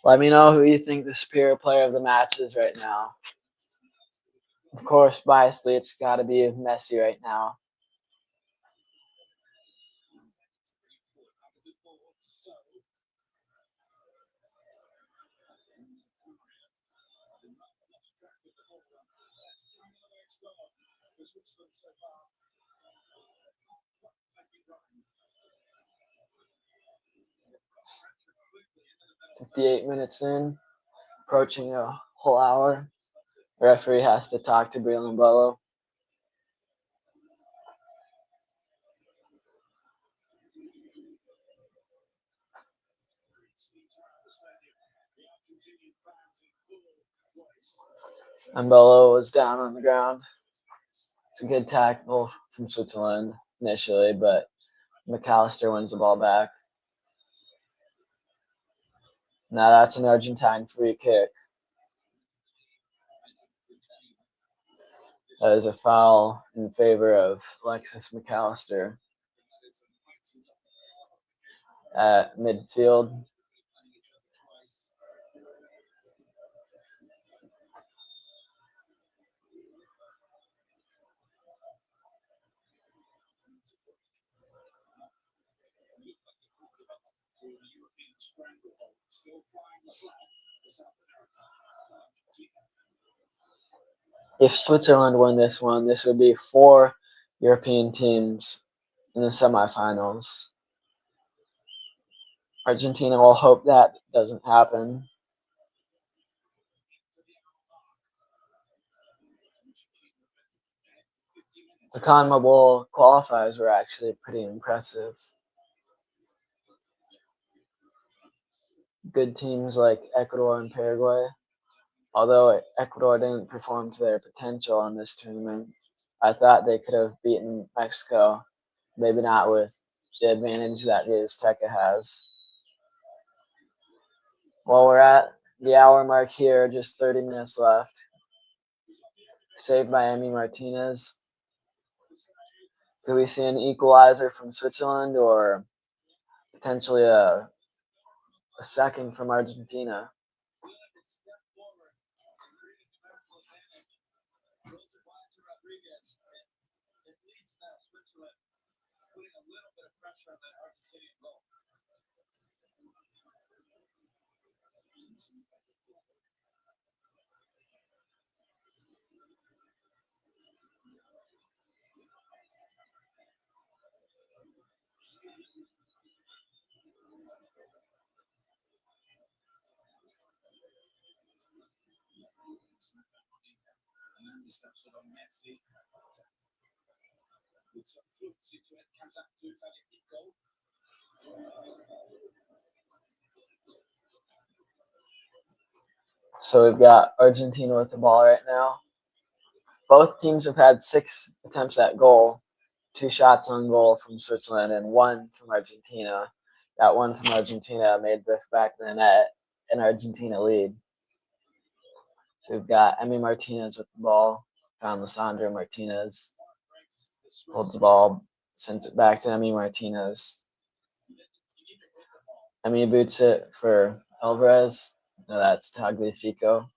Let me know who you think the superior player of the match is right now. Of course, biasly, it's got to be Messi right now. "58 minutes in, approaching a whole hour. The referee has to talk to Breland Bello. And Bello was down on the ground. It's a good tackle from Switzerland initially, but McAllister wins the ball back. Now that's an Argentine free kick. That is a foul in favor of Alexis McAllister at midfield. If Switzerland win this one, this would be 4 European teams in the semifinals. Argentina will hope that doesn't happen. The CONMEBOL qualifiers were actually pretty impressive. Good teams like Ecuador and Paraguay. Although Ecuador didn't perform to their potential in this tournament, I thought they could have beaten Mexico, maybe not with the advantage that the Azteca has. Well, we're at the hour mark here, just 30 minutes left. Saved by Emi Martinez. Do we see an equalizer from Switzerland or potentially a second from Argentina? So we've got Argentina with the ball right now. Both teams have had 6 attempts at goal, 2 shots on goal from Switzerland and 1 from Argentina. That one from Argentina made the back of the net, and Argentina lead. So we've got Emi Martinez with the ball, found Lisandro Martinez, holds the ball, sends it back to Emi Martinez. Emi boots it for Alvarez. No, that's Tagliafico.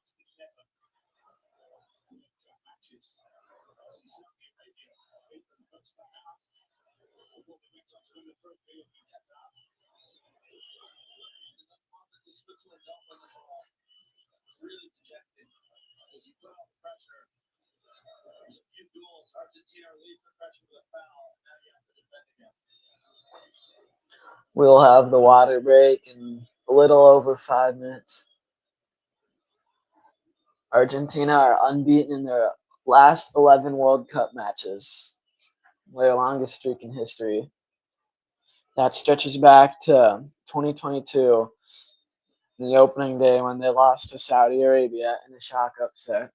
We'll have the water break in a little over 5 minutes. Argentina are unbeaten in their last 11 World Cup matches, their longest streak in history. That stretches back to 2022, in the opening day when they lost to Saudi Arabia in a shock upset.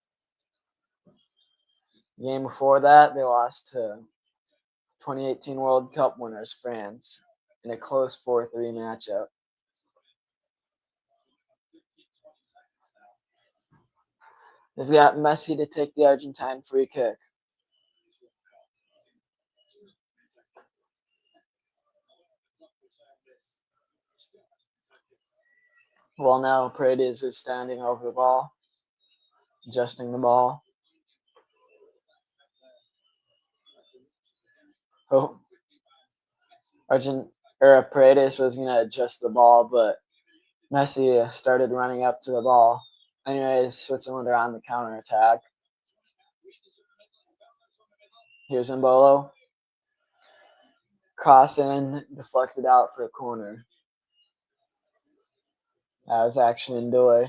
The game before that, they lost to 2018 World Cup winners France in a close 4-3 matchup. They've got Messi to take the Argentine free kick. Well, now Paredes is standing over the ball, adjusting the ball. Oh, Paredes was going to adjust the ball, but Messi started running up to the ball. Anyways, Switzerland are on the counterattack. Here's Mbolo. Cross in, deflected out for a corner. That was actually Ndoye.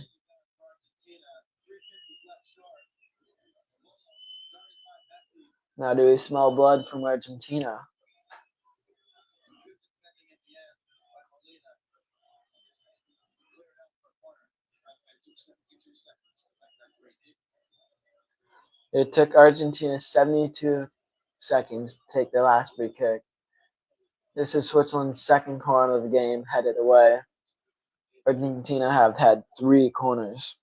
Now do we smell blood from Argentina? It took Argentina 72 seconds to take their last free kick. This is Switzerland's second corner of the game, headed away. Argentina have had 3 corners.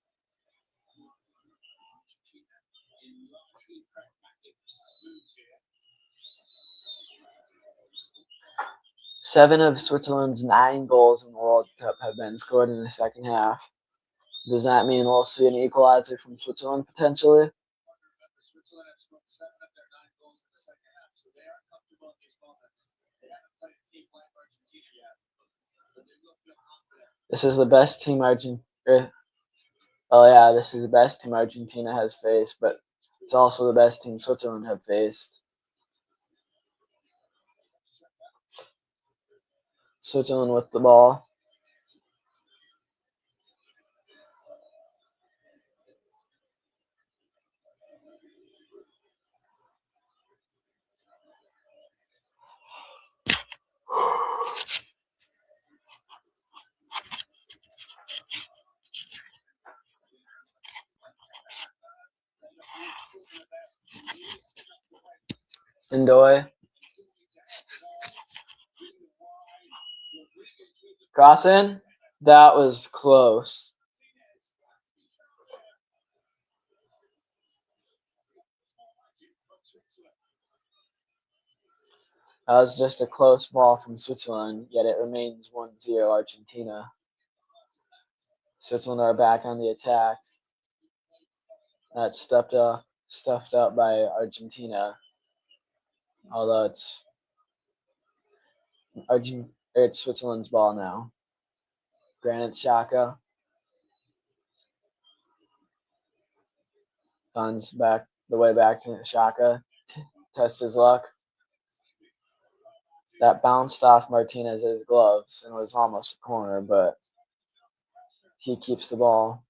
Seven of Switzerland's 9 goals in the World Cup have been scored in the second half. Does that mean we'll see an equalizer from Switzerland potentially? Switzerland have scored 7 of their 9 goals in the second half, so they are comfortable at these moments. They haven't played a team like Argentina yet, but they look good confident. This is the best team this is the best team Argentina has faced, but it's also the best team Switzerland have faced. Switzerland with the ball. Ndoye. Cross in. That was close. That was just a close ball from Switzerland, yet it remains 1-0 Argentina. Switzerland are back on the attack. That's stuffed up by Argentina. Although it's Switzerland's ball now. Granit Xhaka finds the way back to Xhaka. Test his luck. That bounced off Martinez's gloves and was almost a corner, but he keeps the ball.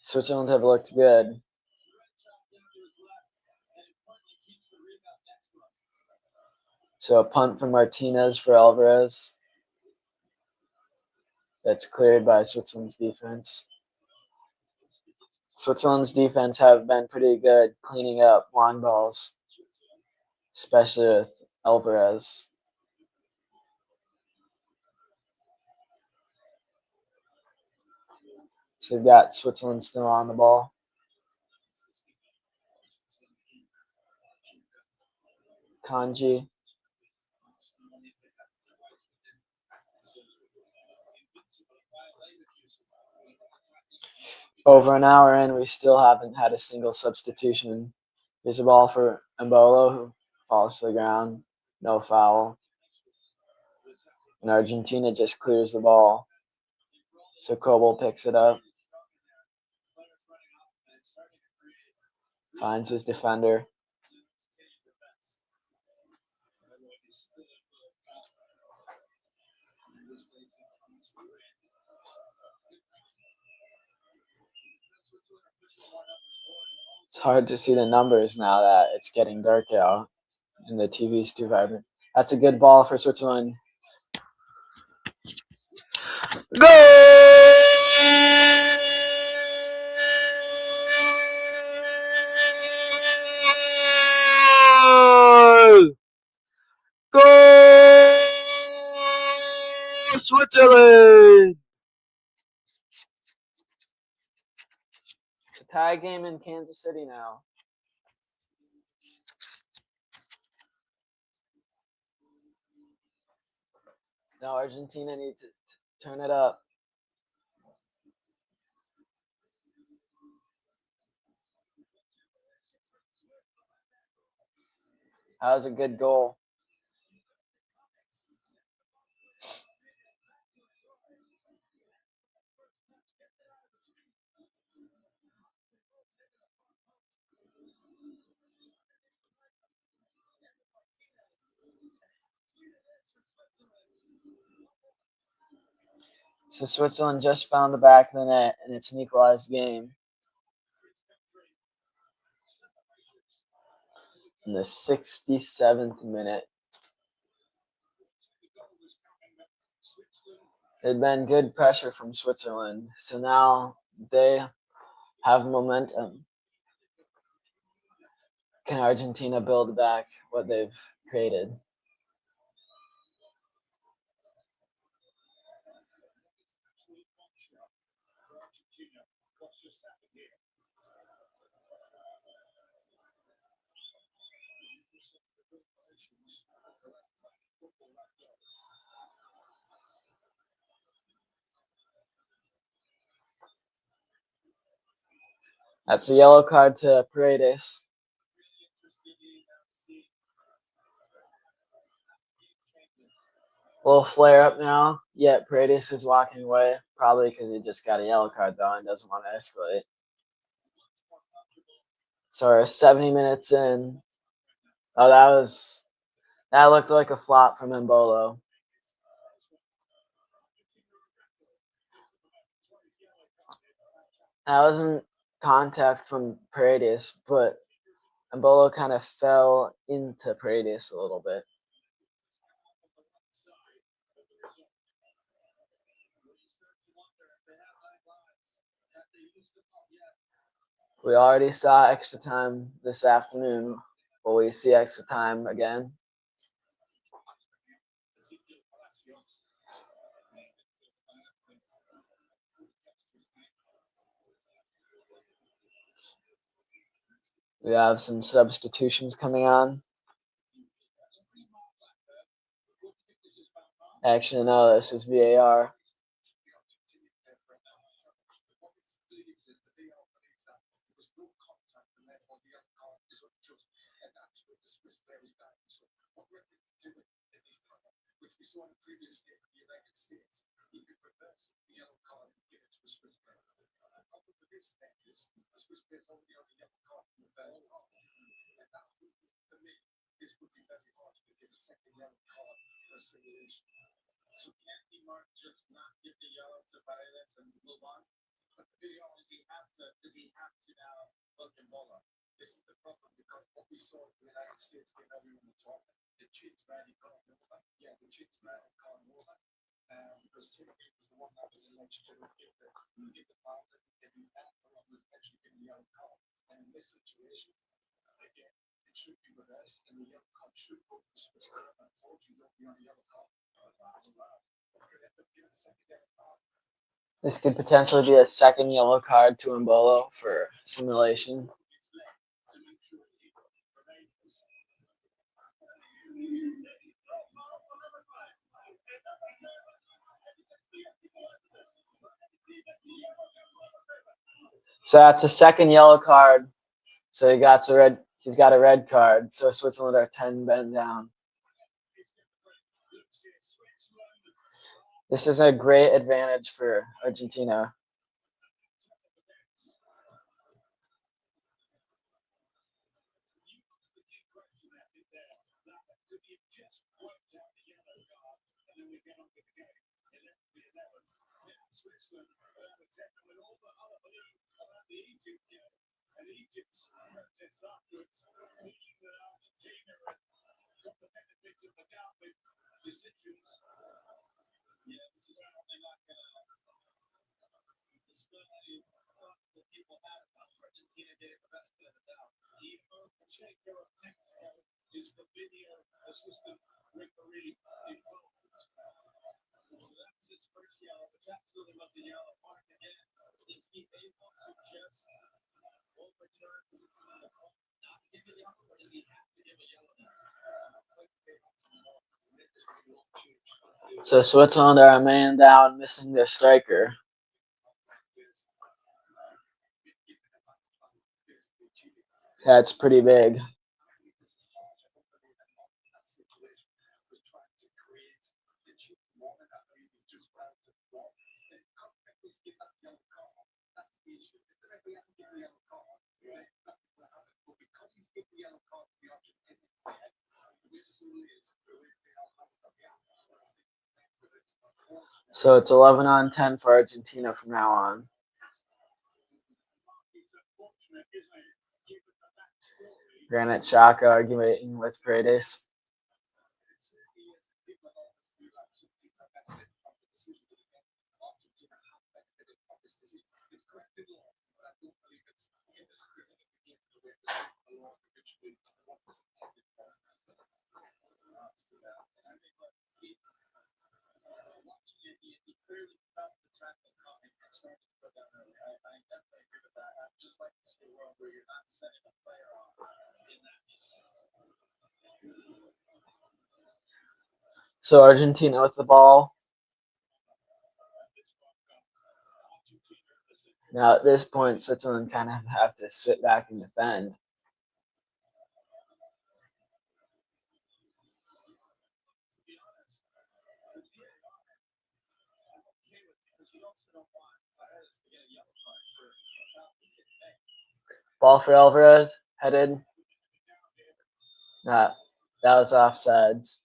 Switzerland have looked good. So a punt from Martinez for Alvarez. That's cleared by Switzerland's defense. Switzerland's defense have been pretty good cleaning up long balls, especially with Alvarez. So we've got Switzerland still on the ball. Kanji. Over an hour in, we still haven't had a single substitution. There's a ball for Mbolo, who falls to the ground. No foul. And Argentina just clears the ball. So Kobel picks it up. Finds his defender. It's hard to see the numbers now that it's getting dark out and the TV's too vibrant. That's a good ball for Switzerland. Goal! Switzerland. It's a tie game in Kansas City now. Now Argentina needs to turn it up. That was a good goal. So Switzerland just found the back of the net, and it's an equalized game. In the 67th minute. It had been good pressure from Switzerland, so now they have momentum. Can Argentina build back what they've created? That's a yellow card to Paredes. A little flare up now, yet Paredes is walking away, probably because he just got a yellow card though and doesn't want to escalate. So we're 70 minutes in. Oh, that looked like a flop from Embolo. That wasn't contact from Paredes, but Embolo kind of fell into Paredes a little bit. We already saw extra time this afternoon. Will we see extra time again? We have some substitutions coming on. Actually, no, this is VAR. This could potentially be a second yellow card to Embolo for simulation. So that's a second yellow card. So he's got a red card. So Switzerland are 10 men down. This is a great advantage for Argentina. first yellow, which absolutely was a yellow. Mark again. Is he able to just overturn the call, not give a yellow, or does he have to give a yellow? So Switzerland are a man down, missing their striker. That's pretty big. So it's 11-10 for Argentina from now on. Granite Xhaka arguing with Paredes. So Argentina with the ball. Now at this point, Switzerland kind of have to sit back and defend. Ball for Alvarez, headed. That was offsides.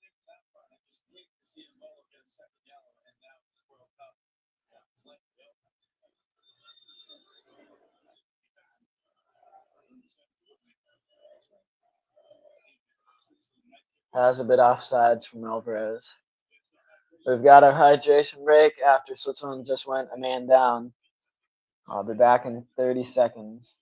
That was a bit offsides from Alvarez. We've got our hydration break after Switzerland just went a man down. I'll be back in 30 seconds.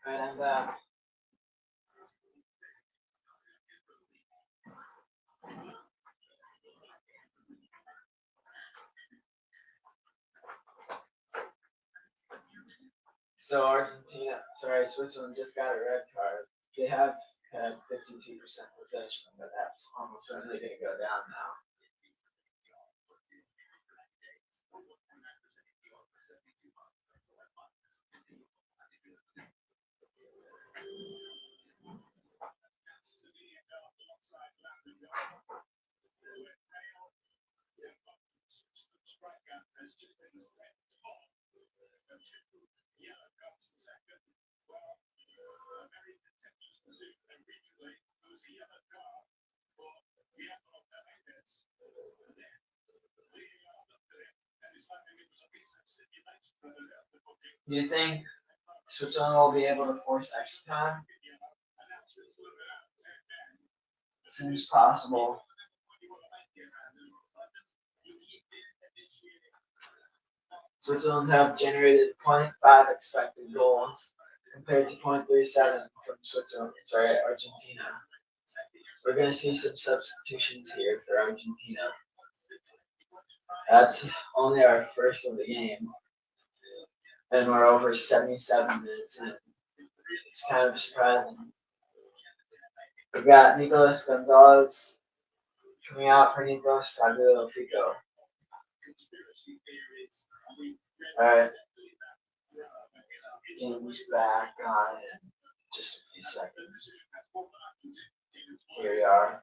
Right, I'm back. So Switzerland just got a red card. They have had 52% possession, but that's almost certainly going to go down now. Do you think Switzerland will be able to force extra time? Seems possible. Switzerland have generated 0.5 expected goals compared to 0.37 from Argentina. We're going to see some substitutions here for Argentina. That's only our first of the game, and we're over 77 minutes in. It's kind of surprising. We got Nicolas Gonzalez coming out for Nicolas Tagliafico. Alright. Game's back on in just a few seconds. Here we are.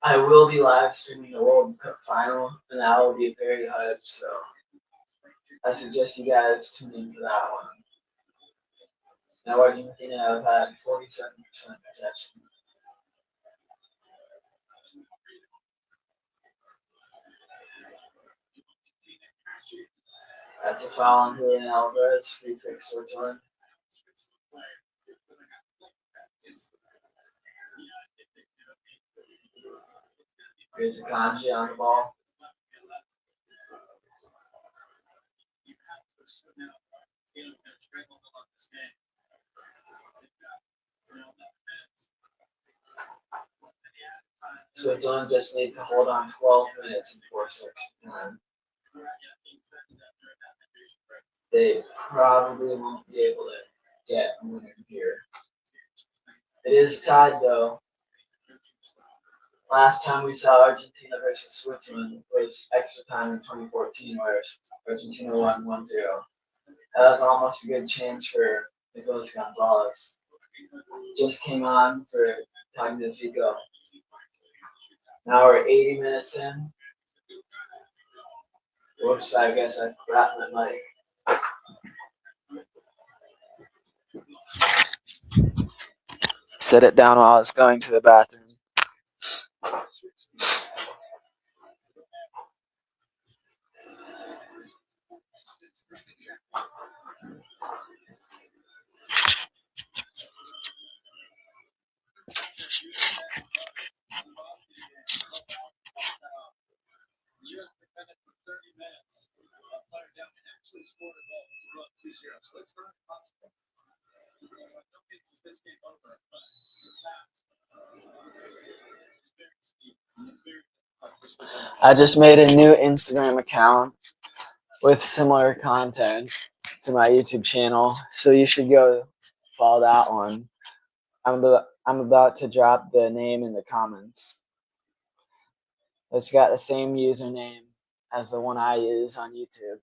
I will be live streaming the World Cup final, and that will be very hyped, so I suggest you guys tune in for that one. Now Argentina have had 47% possession. That's a foul on Julian Alvarez, free kick Switzerland. Here's Akanji on the ball. Switzerland just need to hold on 12 minutes and force extra time. They probably won't be able to get a winner here. It is tied though. Last time we saw Argentina versus Switzerland was extra time in 2014, where Argentina won 1-0. That was almost a good chance for Nicolas Gonzalez. Just came on for Tagliafico. Now we're 80 minutes in. Whoops, I guess I forgot my mic. Set it down while I was going to the bathroom. I just made a new Instagram account with similar content to my YouTube channel, so you should go follow that one. I'm about to drop the name in the comments. It's got the same username as the one I use on YouTube.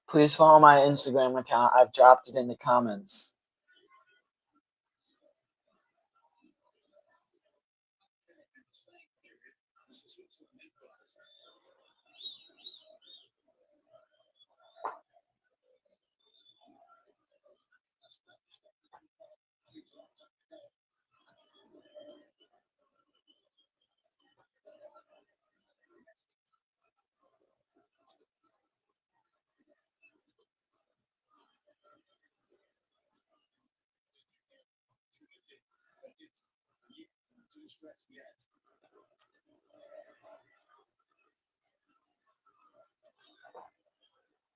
Please follow my Instagram account. I've dropped it in the comments.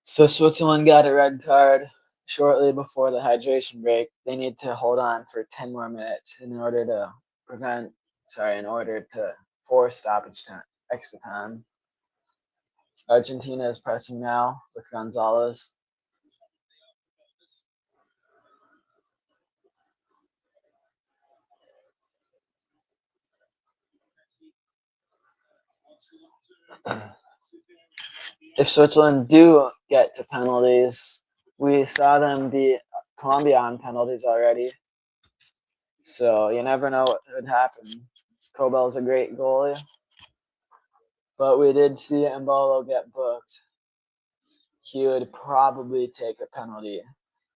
So Switzerland got a red card shortly before the hydration break. They need to hold on for 10 more minutes in order to force stoppage time, extra time. Argentina is pressing now with Gonzalez. If Switzerland do get to penalties, we saw them beat Colombia on penalties already. So you never know what would happen. Kobel's a great goalie. But we did see Embolo get booked. He would probably take a penalty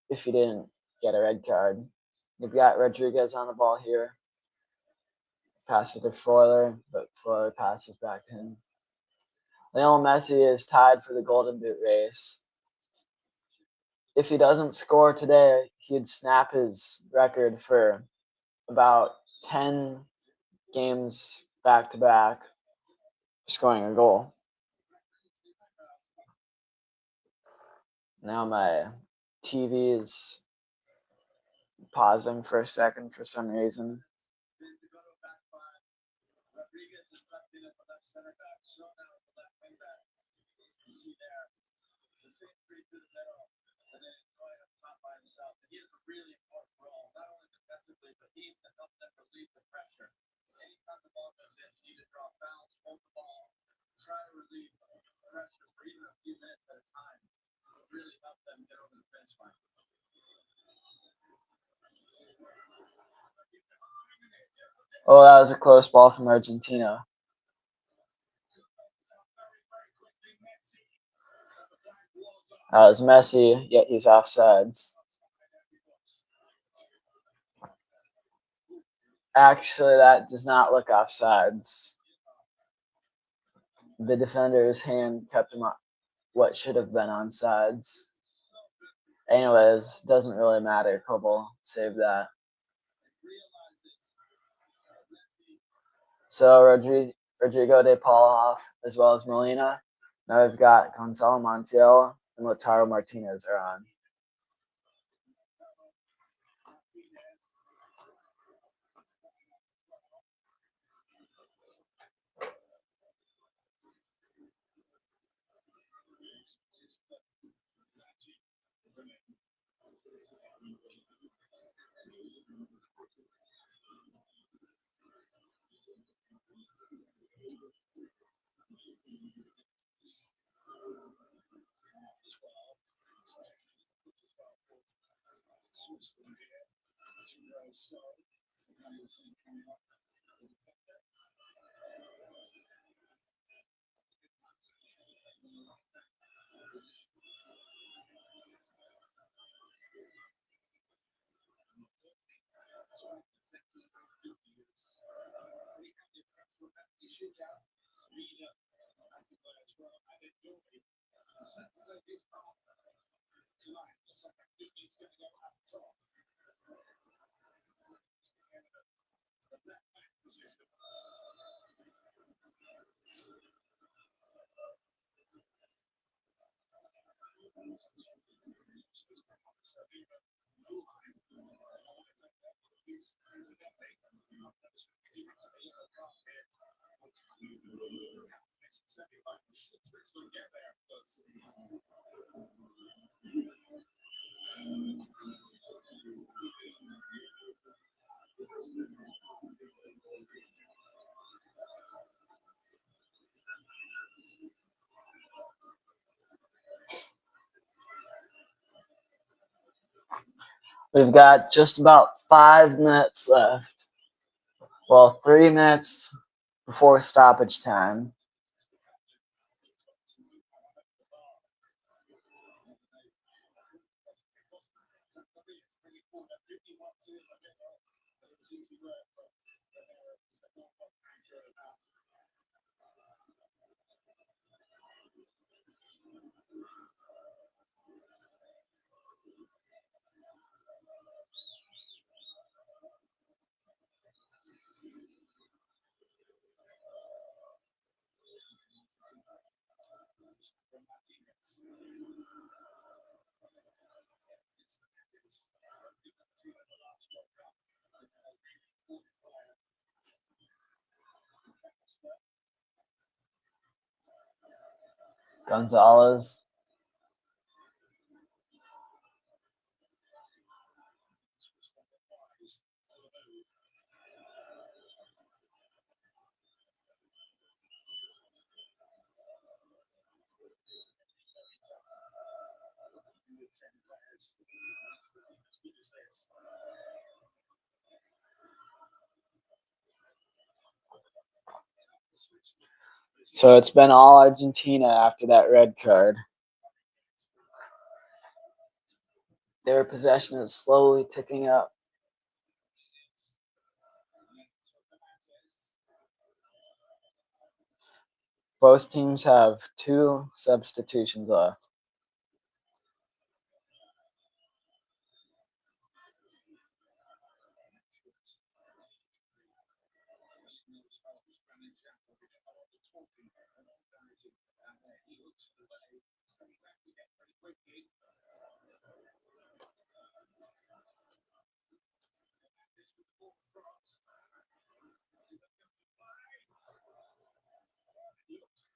if he didn't get a red card. We've got Rodriguez on the ball here. Pass it to Freuler, but Freuler passes back to him. Lionel Messi is tied for the Golden Boot race. If he doesn't score today, he'd snap his record for about 10 games back to back scoring a goal. Now my TV is pausing for a second for some reason. Oh, that was a close ball from Argentina. That was Messi, yet he's offsides. Actually, that does not look offsides. The defender's hand kept him on what should have been onside. Anyways, doesn't really matter. Kobel saved that. So Rodrigo de Paul off as well as Molina. Now we've got Gonzalo Montiel and Lautaro Martinez are on. We've got just about 5 minutes left. Well, 3 minutes before stoppage time. Gonzalez. So it's been all Argentina after that red card. Their possession is slowly ticking up. Both teams have 2 substitutions left.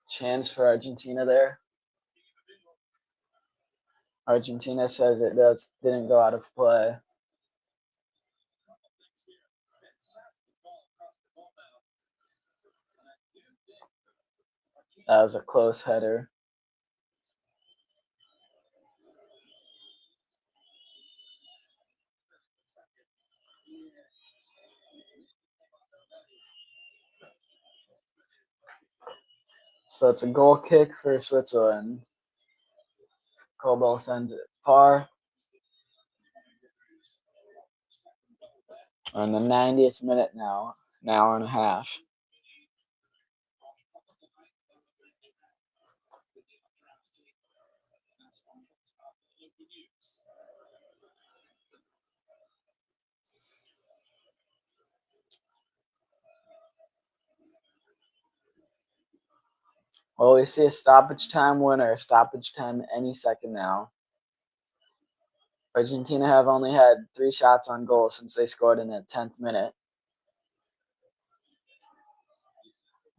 Chance for Argentina there. Argentina says it didn't go out of play. That was a close header. So it's a goal kick for Switzerland. Kobel sends it far. On the 90th minute now, an hour and a half. Well, we see a stoppage time winner, stoppage time any second now. Argentina have only had 3 shots on goal since they scored in the 10th minute.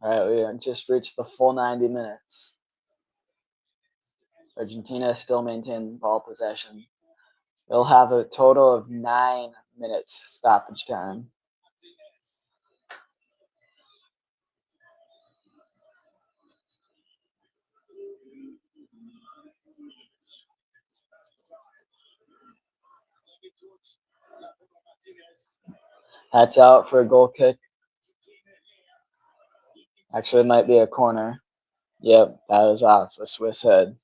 All right, we just reached the full 90 minutes. Argentina still maintaining ball possession. They'll have a total of 9 minutes stoppage time. That's out for a goal kick. Actually, it might be a corner. Yep, that was off a Swiss head.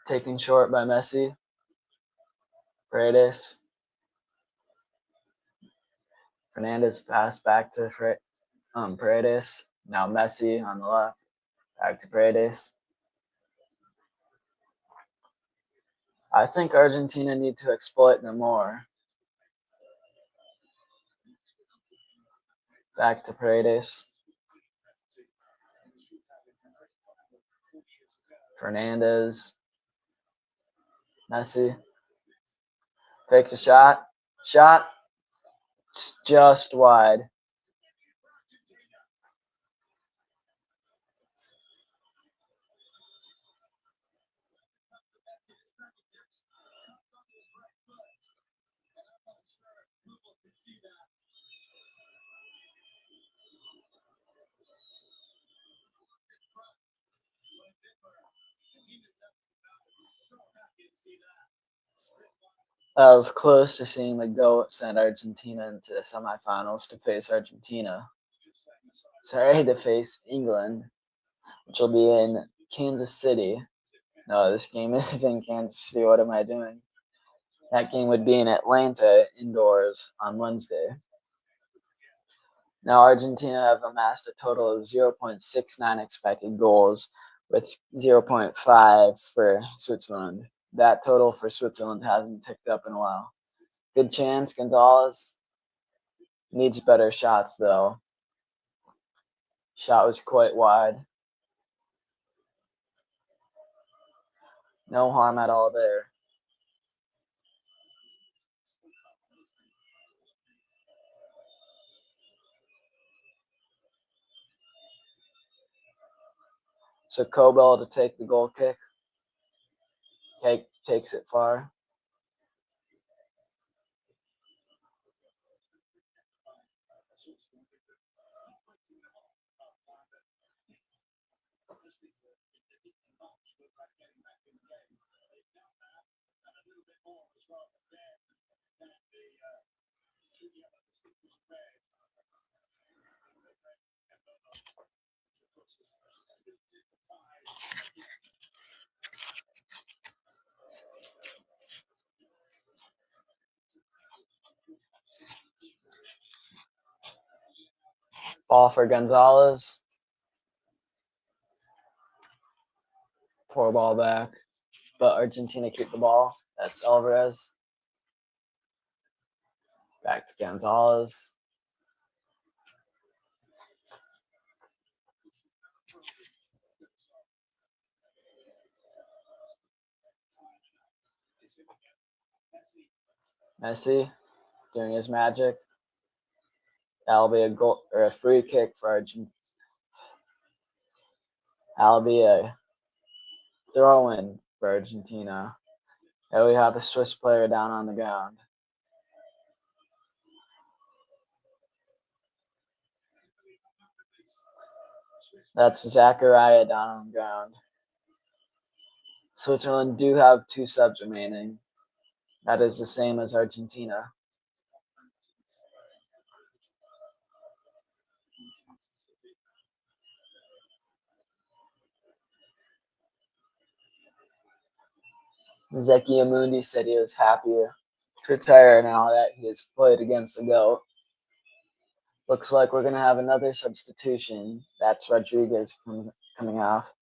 Taken short by Messi. Paredes. Fernandez passed back to Paredes. Now Messi on the left. Back to Paredes. I think Argentina need to exploit them more. Back to Paredes. Fernandez. Messi. Faked a shot. Shot. It's just wide. I was close to seeing the GOAT send Argentina into the semifinals to face Argentina. Sorry, to face England, which will be in Kansas City. No, this game is in Kansas City. What am I doing? That game would be in Atlanta indoors on Wednesday. Now, Argentina have amassed a total of 0.69 expected goals with 0.5 for Switzerland. That total for Switzerland hasn't ticked up in a while. Good chance. Gonzalez needs better shots, though. Shot was quite wide. No harm at all there. So Kobel to take the goal kick. Takes it far. Ball for Gonzalez. Poor ball back. But Argentina keep the ball. That's Alvarez. Back to Gonzalez. Messi doing his magic. That'll be a goal or a free kick for Argentina. That'll be a throw-in for Argentina. And we have a Swiss player down on the ground. That's Zachariah down on the ground. Switzerland do have 2 subs remaining. That is the same as Argentina. Zeki Amundi said he was happy to retire now that he has played against the GOAT. Looks like we're going to have another substitution. That's Rodriguez coming off.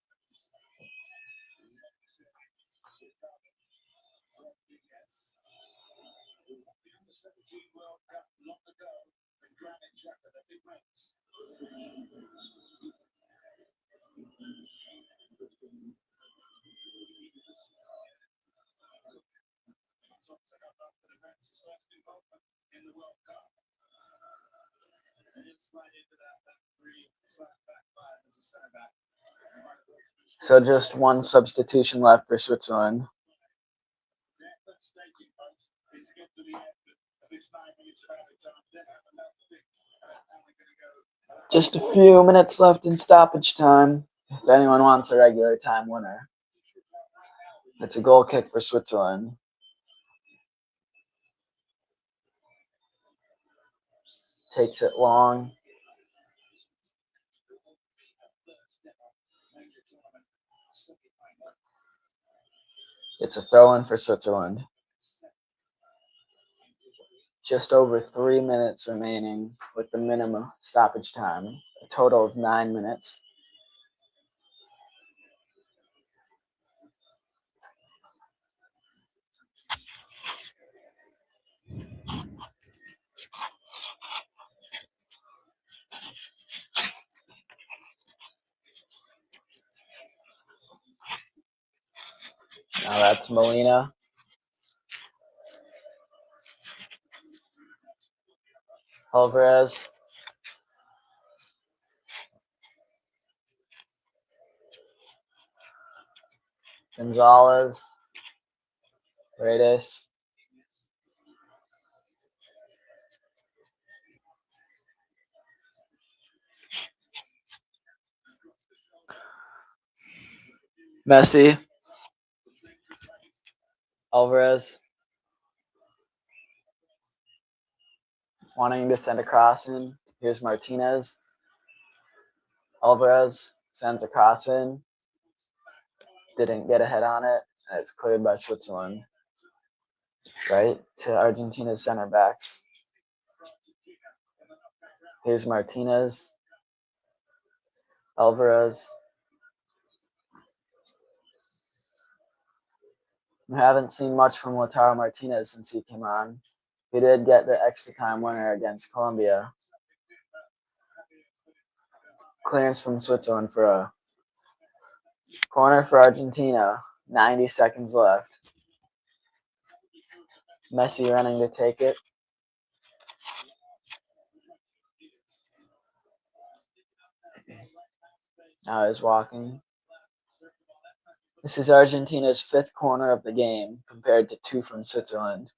So just 1 substitution left for Switzerland. Just a few minutes left in stoppage time. If anyone wants a regular time winner. It's a goal kick for Switzerland. Takes it long. It's a throw-in for Switzerland. Just over 3 minutes remaining with the minimum stoppage time. A total of 9 minutes. Now that's Molina. Alvarez. Gonzalez. Paredes. Messi. Alvarez. Wanting to send a cross in. Here's Martinez. Alvarez sends a cross in. Didn't get a head on it, and it's cleared by Switzerland. Right to Argentina's center backs. Here's Martinez. Alvarez. We haven't seen much from Lautaro Martinez since he came on. He did get the extra time winner against Colombia. Clearance from Switzerland for a corner for Argentina. 90 seconds left. Messi running to take it. Now he's walking. This is Argentina's 5th corner of the game compared to 2 from Switzerland.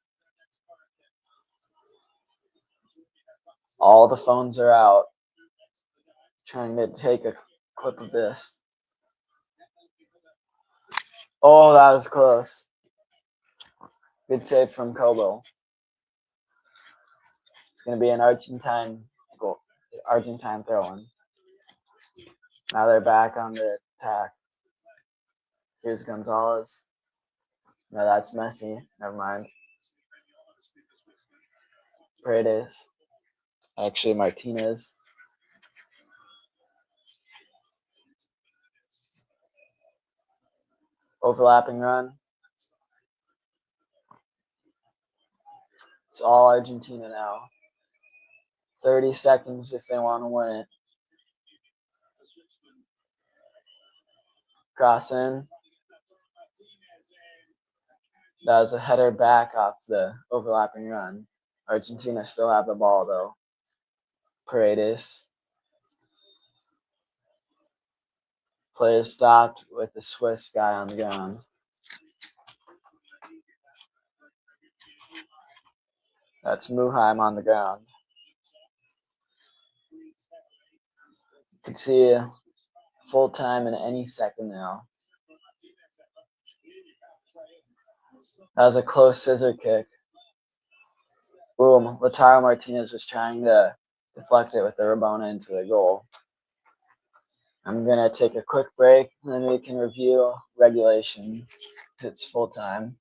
All the phones are out. Trying to take a clip of this. Oh, that was close. Good save from Kobo. It's going to be an Argentine goal, Argentine throw-in. Now they're back on the attack. Here's Gonzalez. No, that's Messi. Never mind. Paredes. Actually, Martinez. Overlapping run. It's all Argentina now. 30 seconds if they want to win it. Cross in. That was a header back off the overlapping run. Argentina still have the ball though. Paredes. Play is stopped with the Swiss guy on the ground. That's Muheim on the ground. You can see full time in any second now. That was a close scissor kick. Boom. Lautaro Martinez was trying to deflect it with the Rabona into the goal. I'm going to take a quick break, and then we can review regulation. It's full time.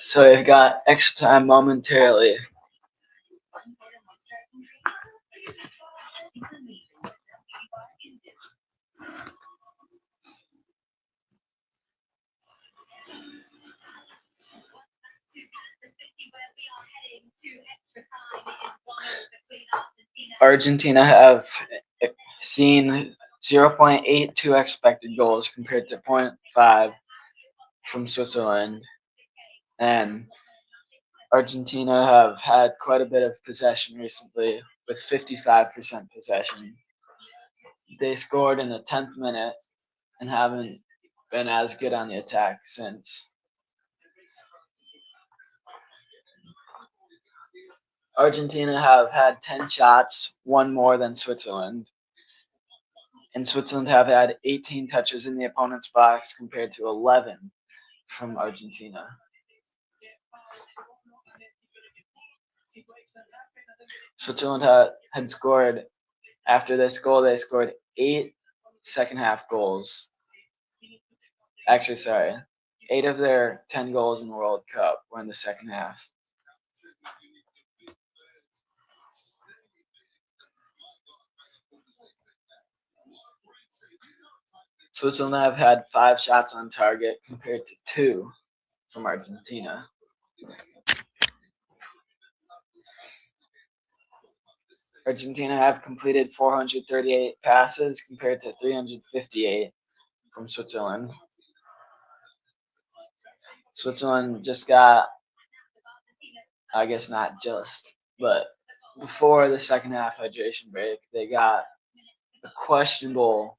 So we've got extra time momentarily. Argentina have seen 0.82 expected goals compared to 0.5 from Switzerland. And Argentina have had quite a bit of possession recently with 55% possession. They scored in the 10th minute and haven't been as good on the attack since. Argentina have had 10 shots, one more than Switzerland. And Switzerland have had 18 touches in the opponent's box compared to 11 from Argentina. Switzerland had scored, after this goal, they scored 8 second half goals. Actually, sorry. 8 of their 10 goals in the World Cup were in the second half. Switzerland have had 5 shots on target compared to 2 from Argentina. Argentina have completed 438 passes compared to 358 from Switzerland. Switzerland just got, I guess not just, but before the second half hydration break, they got a questionable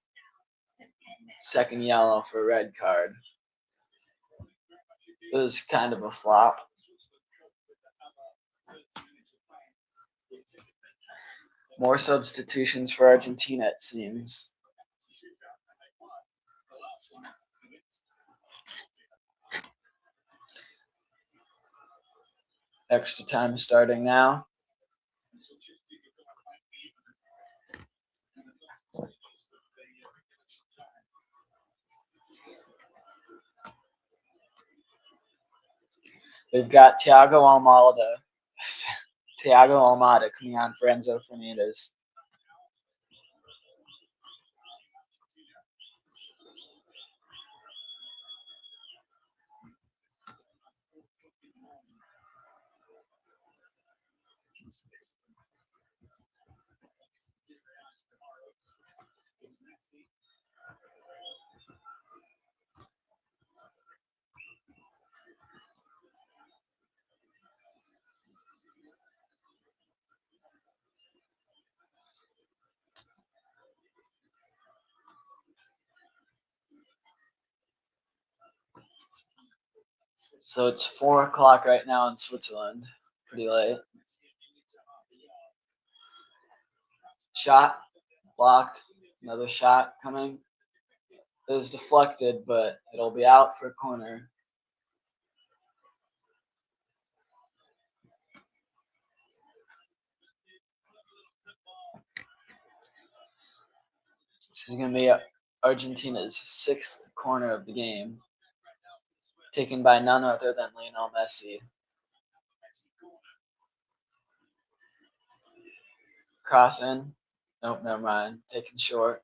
second yellow for a red card. It was kind of a flop. More substitutions for Argentina, it seems. Extra time starting now. They've got Thiago Almada coming on for Enzo Fernandez. So it's 4 o'clock right now in Switzerland. Pretty late. Shot blocked. Another shot coming. It was deflected, but it'll be out for a corner. This is going to be Argentina's 6th corner of the game, taken by none other than Lionel Messi. Cross in. Nope, never mind. Taken short.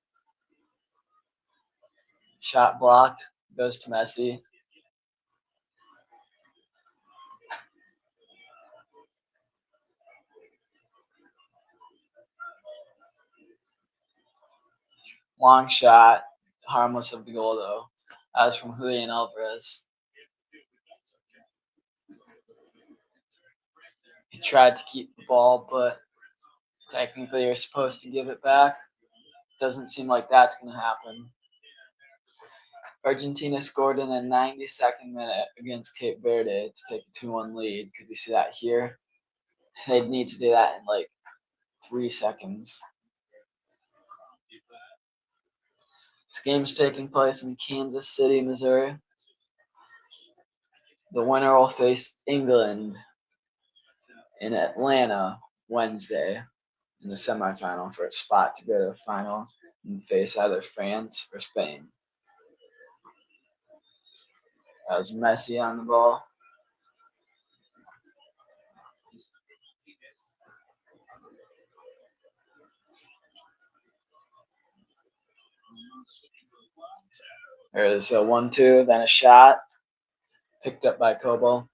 Shot blocked. Goes to Messi. Long shot. Harmless of the goal, though. That was from Julian Alvarez. He tried to keep the ball, but technically you're supposed to give it back. Doesn't seem like that's going to happen. Argentina scored in the 92nd minute against Cape Verde to take a 2-1 lead. Could we see that here? They'd need to do that in like 3 seconds. This game's taking place in Kansas City, Missouri. The winner will face England in Atlanta Wednesday in the semifinal for a spot to go to the final and face either France or Spain. That was Messi on the ball. There's a 1-2, then a shot. Picked up by Kobo.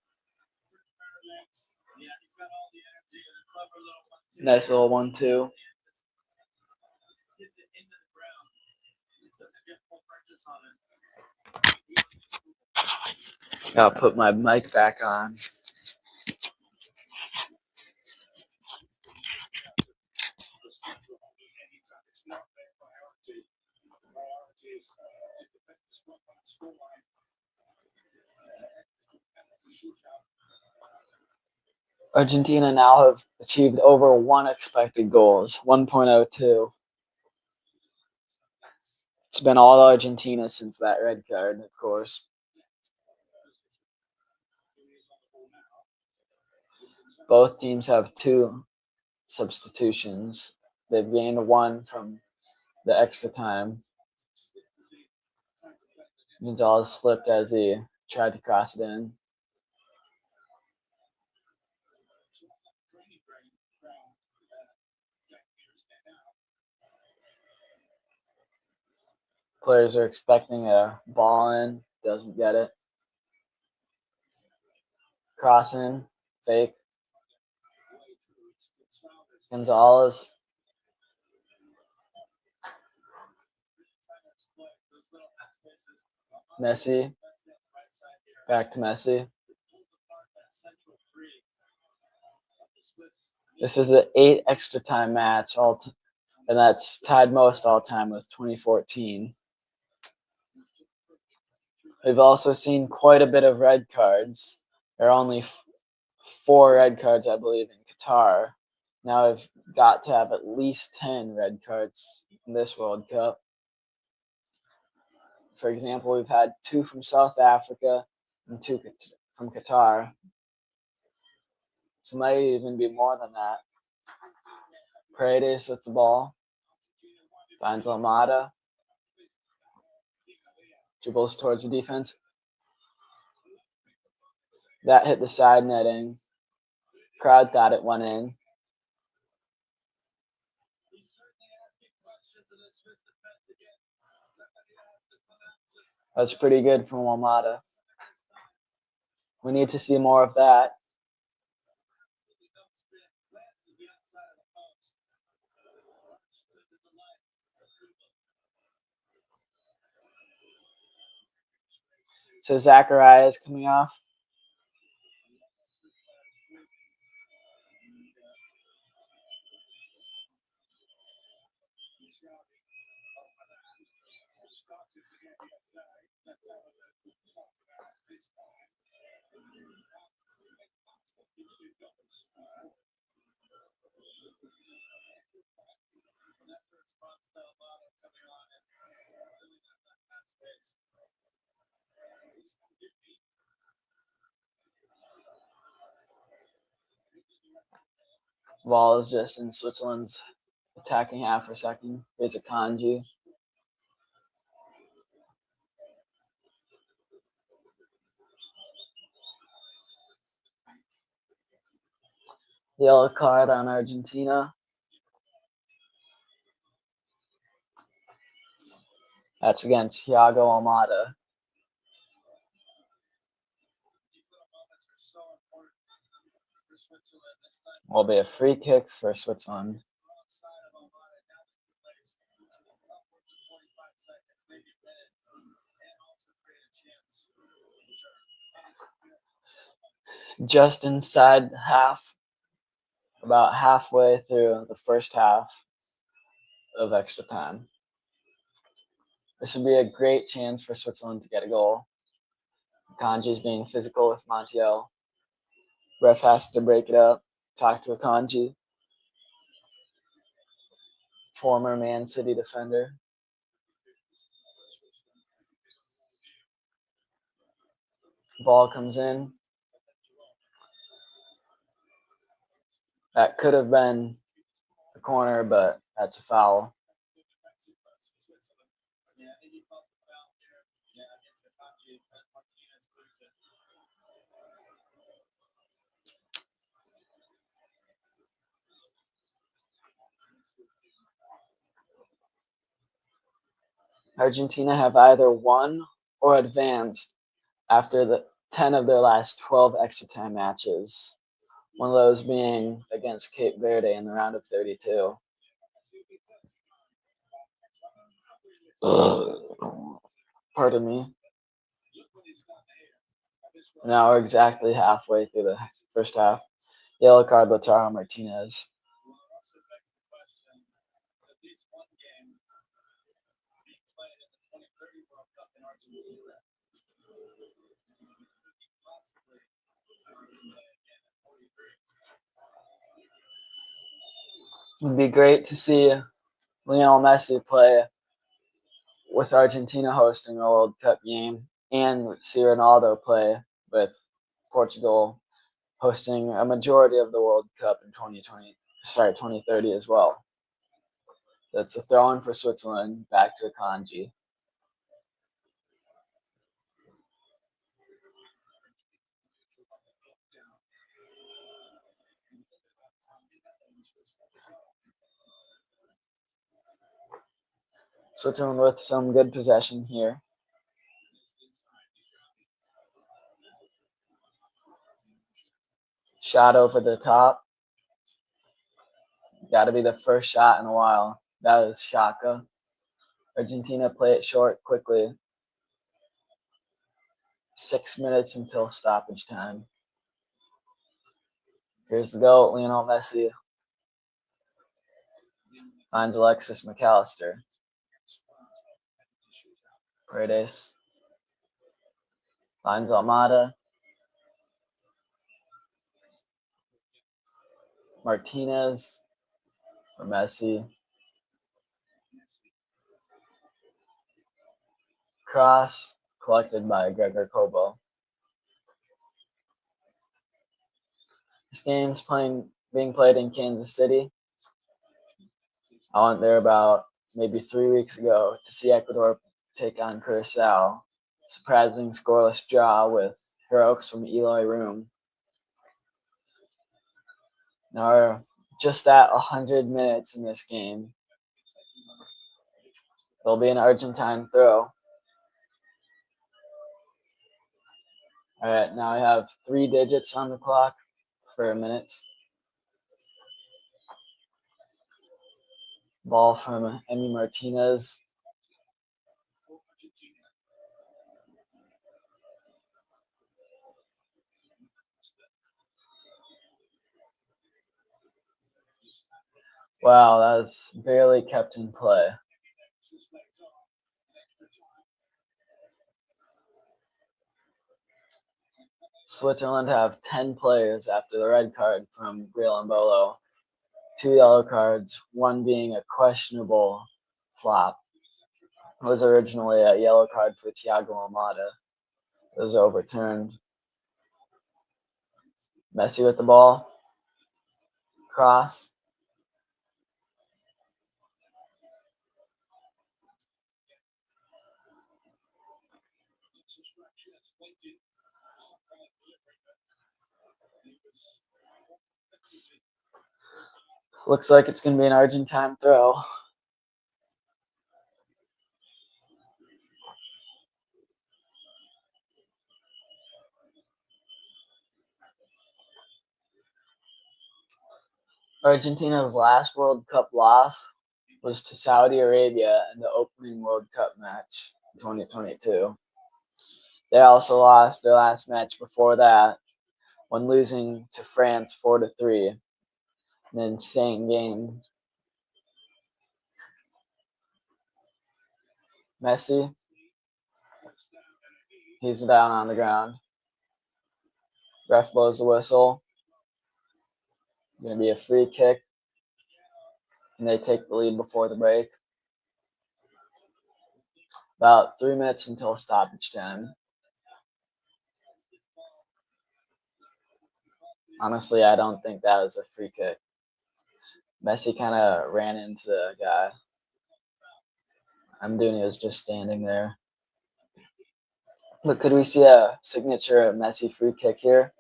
Nice little 1-2. I'll put my mic back on. Argentina now have achieved over 1 expected goals, 1.02. It's been all Argentina since that red card, of course. Both teams have 2 substitutions. They've gained one from the extra time. Gonzalez slipped as he tried to cross it in. Players are expecting a ball in, doesn't get it. Cross in, fake. Gonzalez. Messi. Back to Messi. This is the 8 extra time match, and that's tied most all time with 2014. We've also seen quite a bit of red cards. There are only 4 red cards, I believe, in Qatar. Now we've got to have at least 10 red cards in this World Cup. For example, we've had 2 from South Africa and 2 from Qatar. So it might even be more than that. Paredes with the ball. Finds Almada. Dribbles towards the defense. That hit the side netting. Crowd thought it went in. That's pretty good from Almada. We need to see more of that. So Zachariah is coming off. Ball is just in Switzerland's attacking half for a second. Here's a Kanji. Yellow card on Argentina. That's against Thiago Almada. Will be a free kick for Switzerland. Just inside half, about halfway through the first half of extra time. This would be a great chance for Switzerland to get a goal. Kanji is being physical with Montiel. Ref has to break it up, talk to Akanji, former Man City defender. Ball comes in. That could have been a corner, but that's a foul. Argentina have either won or advanced after the 10 of their last 12 extra time matches. One of those being against Cape Verde in the round of 32. Pardon me. Now we're exactly halfway through the first half. Yellow card, Lautaro Martinez. It would be great to see Lionel Messi play with Argentina hosting a World Cup game and see Ronaldo play with Portugal hosting a majority of the World Cup in 2026. 2030 as well. So it's a throw-in for Switzerland, back to Kanji. Switzerland with some good possession here. Shot over the top. Got to be the first shot in a while. That was Shaka. Argentina play it short quickly. 6 minutes until stoppage time. Here's the goal. Lionel Messi finds Alexis McAllister. Paredes finds Almada. Martinez for Messi. Cross collected by Gregor Kobo. This game's being played in Kansas City. I went there about maybe 3 weeks ago to see Ecuador take on Curacao. Surprising scoreless draw with heroics from Eloy Room. Now we're just at 100 minutes in this game. It'll be an Argentine throw. All right, now I have 3 digits on the clock for minutes. Ball from Emi Martinez. Wow, that was barely kept in play. Switzerland have 10 players after the red card from Mbolo. 2 yellow cards, one being a questionable flop. It was originally a yellow card for Thiago Almada. It was overturned. Messi with the ball. Cross. Looks like it's going to be an Argentine throw. Argentina's last World Cup loss was to Saudi Arabia in the opening World Cup match in 2022. They also lost their last match before that when losing to France 4-3. An insane game. Messi, he's down on the ground. Ref blows the whistle. Going to be a free kick. And they take the lead before the break. About 3 minutes until stoppage time. Honestly, I don't think that was a free kick. Messi kind of ran into the guy. Amdouni was just standing there. But could we see a signature Messi free kick here?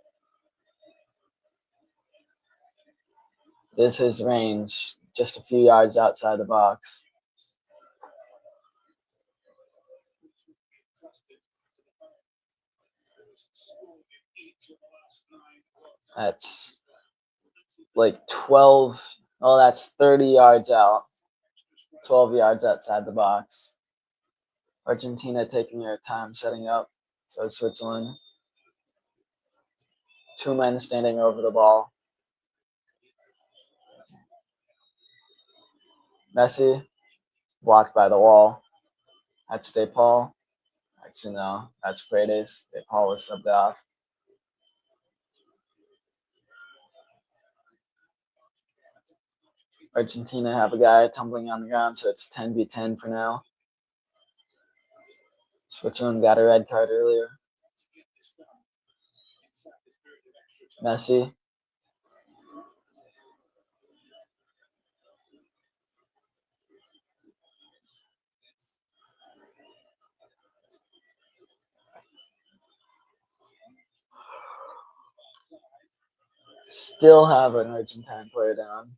It is his range, just a few yards outside the box. That's like 12. Oh, that's 30 yards out. 12 yards outside the box. Argentina taking their time setting up. So Switzerland. 2 men standing over the ball. Messi blocked by the wall. That's De Paul. Actually, no, that's Paredes. De Paul was subbed off. Argentina have a guy tumbling on the ground, so it's 10v10 for now. Switzerland got a red card earlier. Messi. Still have an Argentine player down.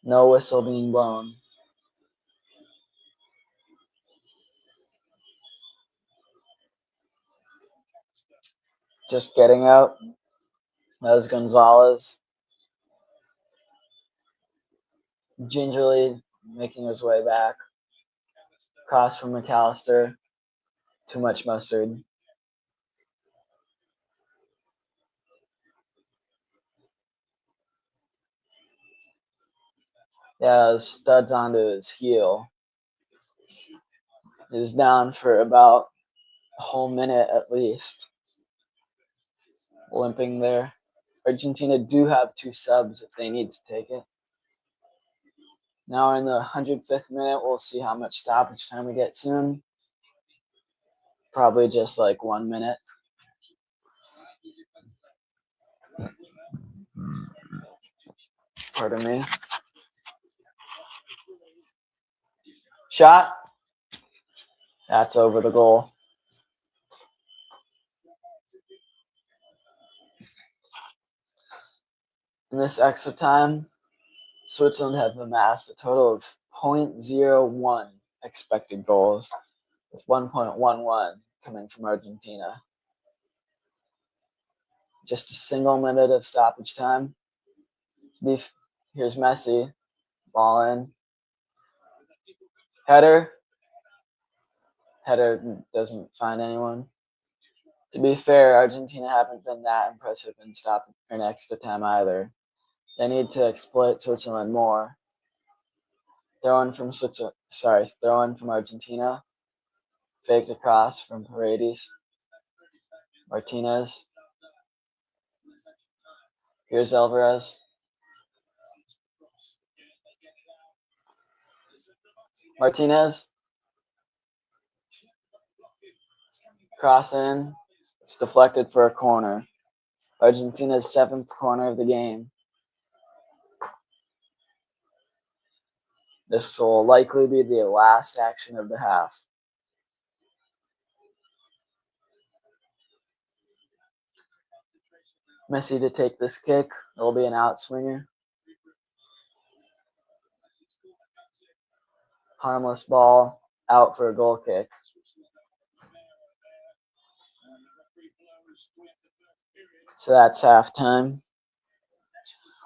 No whistle being blown. Just getting out. That was Gonzalez. Gingerly making his way back. Cross from McAllister. Too much mustard. Yeah, studs onto his heel. He's down for about a whole minute at least. Limping there. Argentina do have 2 subs if they need to take it. Now we're in the 105th minute. We'll see how much stoppage time we get soon. Probably just like 1 minute. Pardon me. Shot. That's over the goal. In this extra time, Switzerland have amassed a total of 0.01 expected goals, with 1.11 coming from Argentina. Just a single minute of stoppage time. Here's Messi. Ball in. Header. Header doesn't find anyone. To be fair, Argentina haven't been that impressive in extra time either. They need to exploit Switzerland more. Throw in from Argentina. Faked across from Paredes. Martinez. Here's Alvarez. Martinez. Cross in. It's deflected for a corner. Argentina's 7th corner of the game. This will likely be the last action of the half. Messi to take this kick. It'll be an outswinger. Harmless ball. Out for a goal kick. So that's halftime.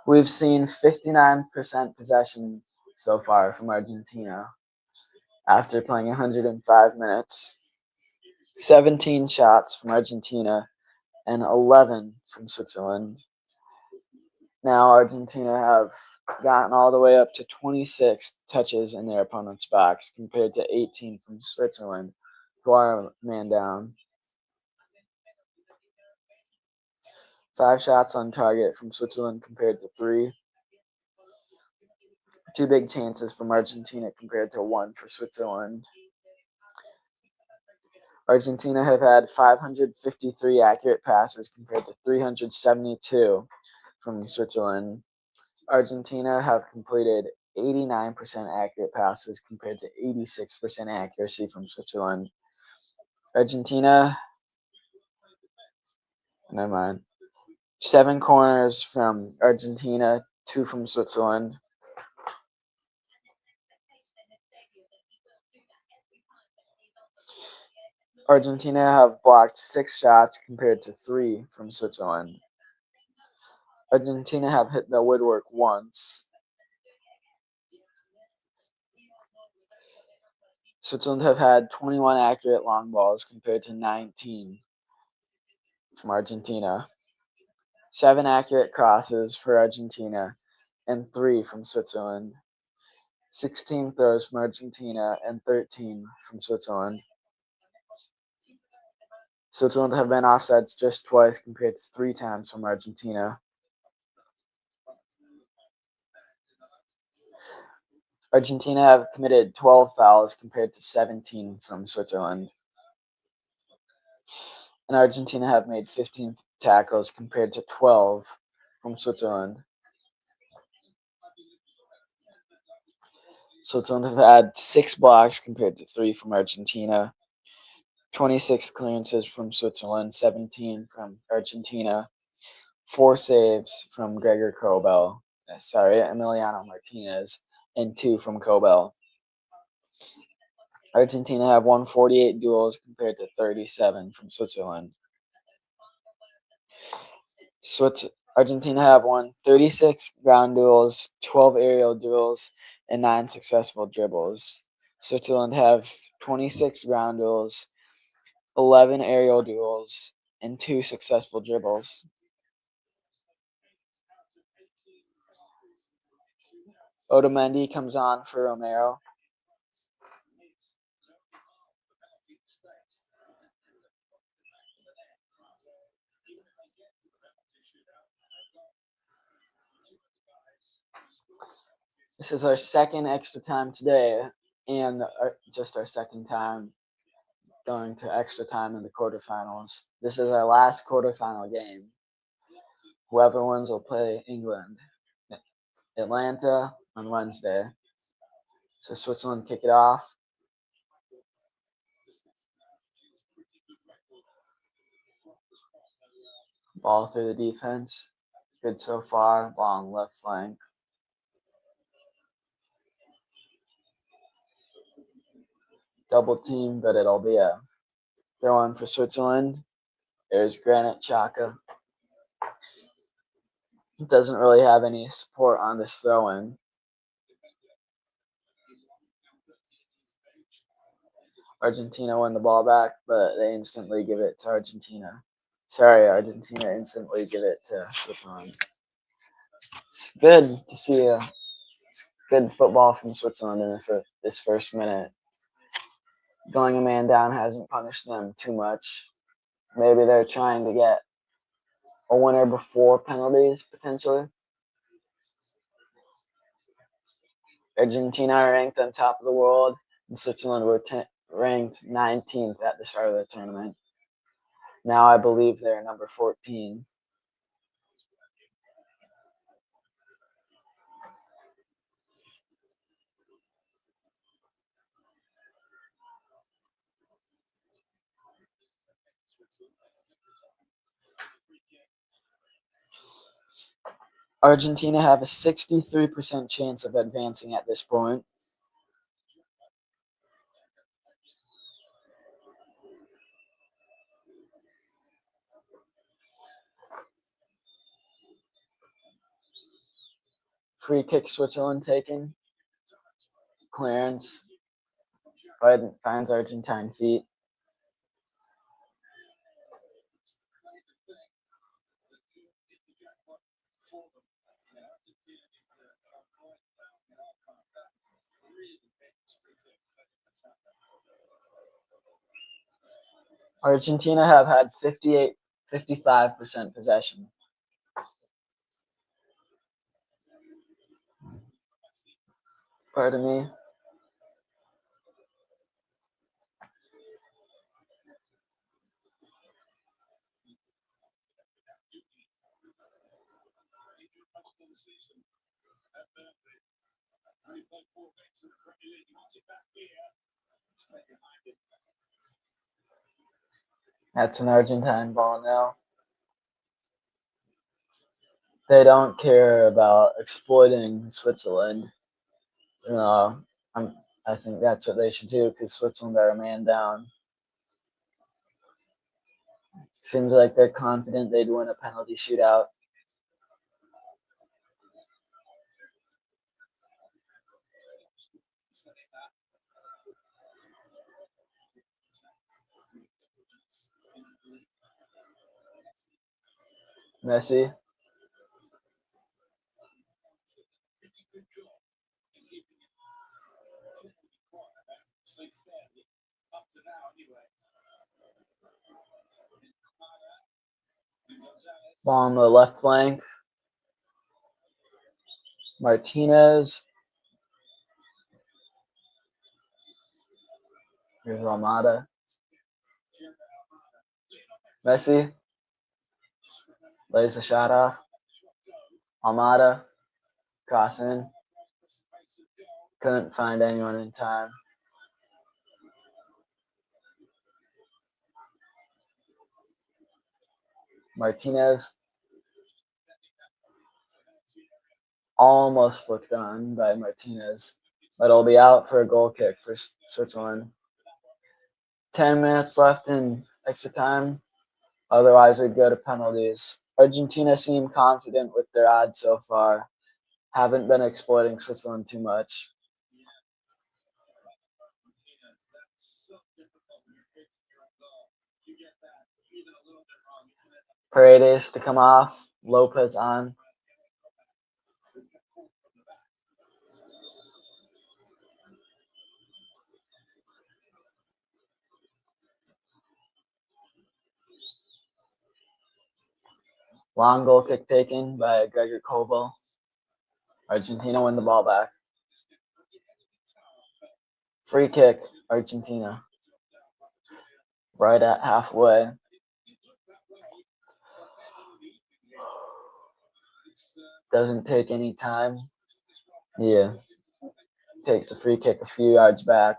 We've seen 59% possession so far from Argentina after playing 105 minutes. 17 shots from Argentina and 11 from Switzerland. Now Argentina have gotten all the way up to 26 touches in their opponent's box compared to 18 from Switzerland, who are man down. 5 shots on target from Switzerland compared to 3. 2 big chances from Argentina compared to 1 for Switzerland. Argentina have had 553 accurate passes compared to 372 from Switzerland. Argentina have completed 89% accurate passes compared to 86% accuracy from Switzerland. Argentina, never mind. 7 corners from Argentina, 2 from Switzerland. Argentina have blocked 6 shots compared to 3 from Switzerland. Argentina have hit the woodwork once. Switzerland have had 21 accurate long balls compared to 19 from Argentina. 7 accurate crosses for Argentina and 3 from Switzerland. 16 throws from Argentina and 13 from Switzerland. Switzerland have been offsides just twice compared to 3 times from Argentina. Argentina have committed 12 fouls compared to 17 from Switzerland. And Argentina have made 15 tackles compared to 12 from Switzerland. Switzerland have had 6 blocks compared to 3 from Argentina. 26 clearances from Switzerland, 17 from Argentina, 4 saves from Emiliano Martinez, and 2 from Kobel. Argentina have won 48 duels compared to 37 from Switzerland. Argentina have won 36 ground duels, 12 aerial duels, and 9 successful dribbles. Switzerland have 26 ground duels, 11 aerial duels, and 2 successful dribbles. Otamendi comes on for Romero. This is our second extra time today, and just our second time going to extra time in the quarterfinals. This is our last quarterfinal game. Whoever wins will play England, Atlanta on Wednesday. So Switzerland kick it off. Ball through the defense. Good so far. Ball on left flank. Double team, but it'll be a throw in for Switzerland. There's Granit Xhaka. Doesn't really have any support on this throw in. Argentina win the ball back, but they instantly give it to Argentina. Argentina instantly give it to Switzerland. It's good to see good football from Switzerland in this first minute. Going a man down hasn't punished them too much. Maybe they're trying to get a winner before penalties, potentially. Argentina are ranked on top of the world, and Switzerland were ranked 19th at the start of the tournament. Now I believe they're number 14. Argentina have a 63% chance of advancing at this point. Free kick Switzerland taken. Clearance. Finds Argentine feet. Argentina have had 55% possession. Pardon me. That's an Argentine ball now. They don't care about exploiting Switzerland. I think that's what they should do because Switzerland are a man down. Seems like they're confident they'd win a penalty shootout. Messi. Ball on the left flank. Martinez. Here's Almada. Messi. Lays the shot off. Almada. Cross in. Couldn't find anyone in time. Martinez almost flicked on by Martinez, but it'll be out for a goal kick for Switzerland. 10 minutes left in extra time. Otherwise, we'd go to penalties. Argentina seem confident with their odds so far. Haven't been exploiting Switzerland too much. Paredes to come off. Lopez on. Long goal kick taken by Gregor Kobel. Argentina win the ball back. Free kick, Argentina. Right at halfway. Doesn't take any time. Yeah. Takes the free kick a few yards back.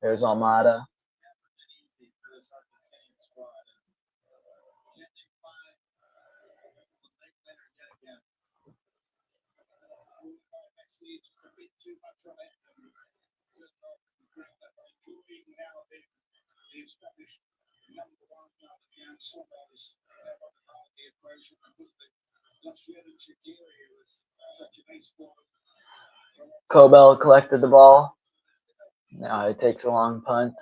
There's Almada. Kobel collected the ball. Now he takes a long punt.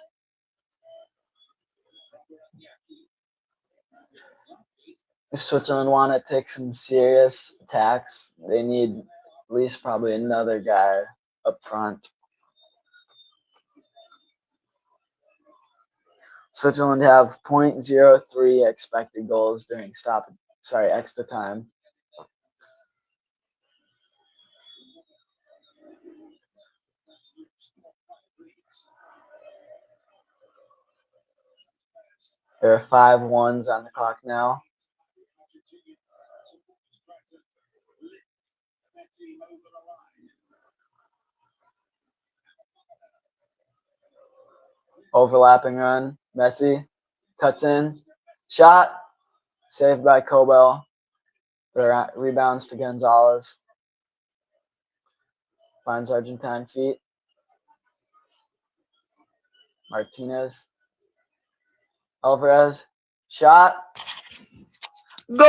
If Switzerland want to take some serious attacks, they need at least probably another guy up front. Switzerland have .03 expected goals during extra time. There are 5-1s on the clock now. Overlapping run. Messi cuts in. Shot. Saved by Kobel. Rebounds to Gonzalez. Finds Argentine feet. Martinez. Alvarez. Shot. Goal!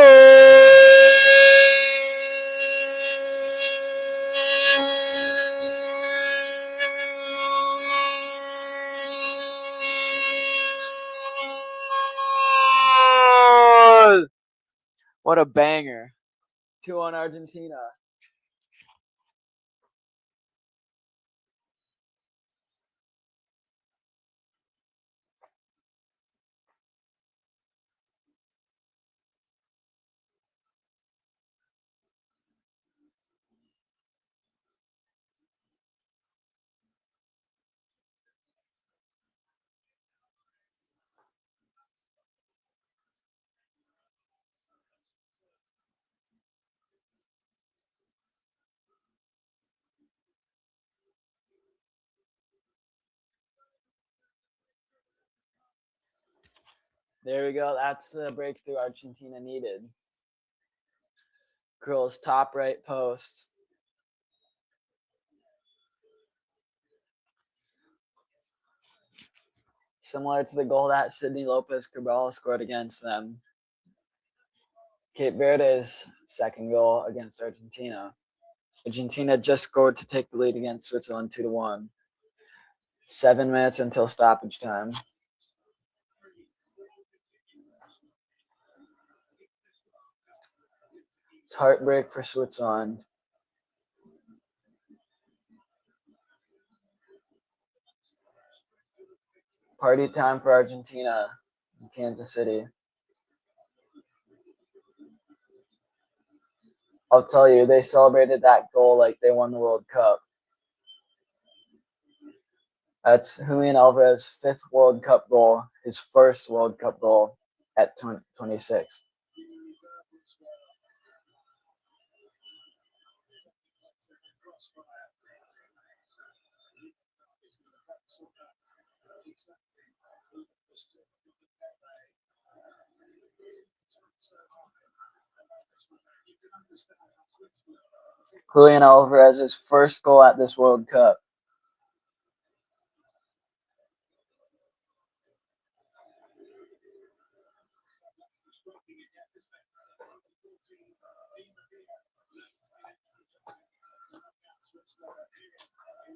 What a banger. 2-1 Argentina. There we go. That's the breakthrough Argentina needed. Krill's top right post. Similar to the goal that Sidney Lopez Cabral scored against them. Cape Verde's second goal against Argentina. Argentina just scored to take the lead against Switzerland 2-1. 7 minutes until stoppage time. It's heartbreak for Switzerland. Party time for Argentina in Kansas City. I'll tell you, they celebrated that goal like they won the World Cup. That's Julian Alvarez's 5th World Cup goal, his first World Cup goal at 26. Julian Alvarez's first goal at this World Cup.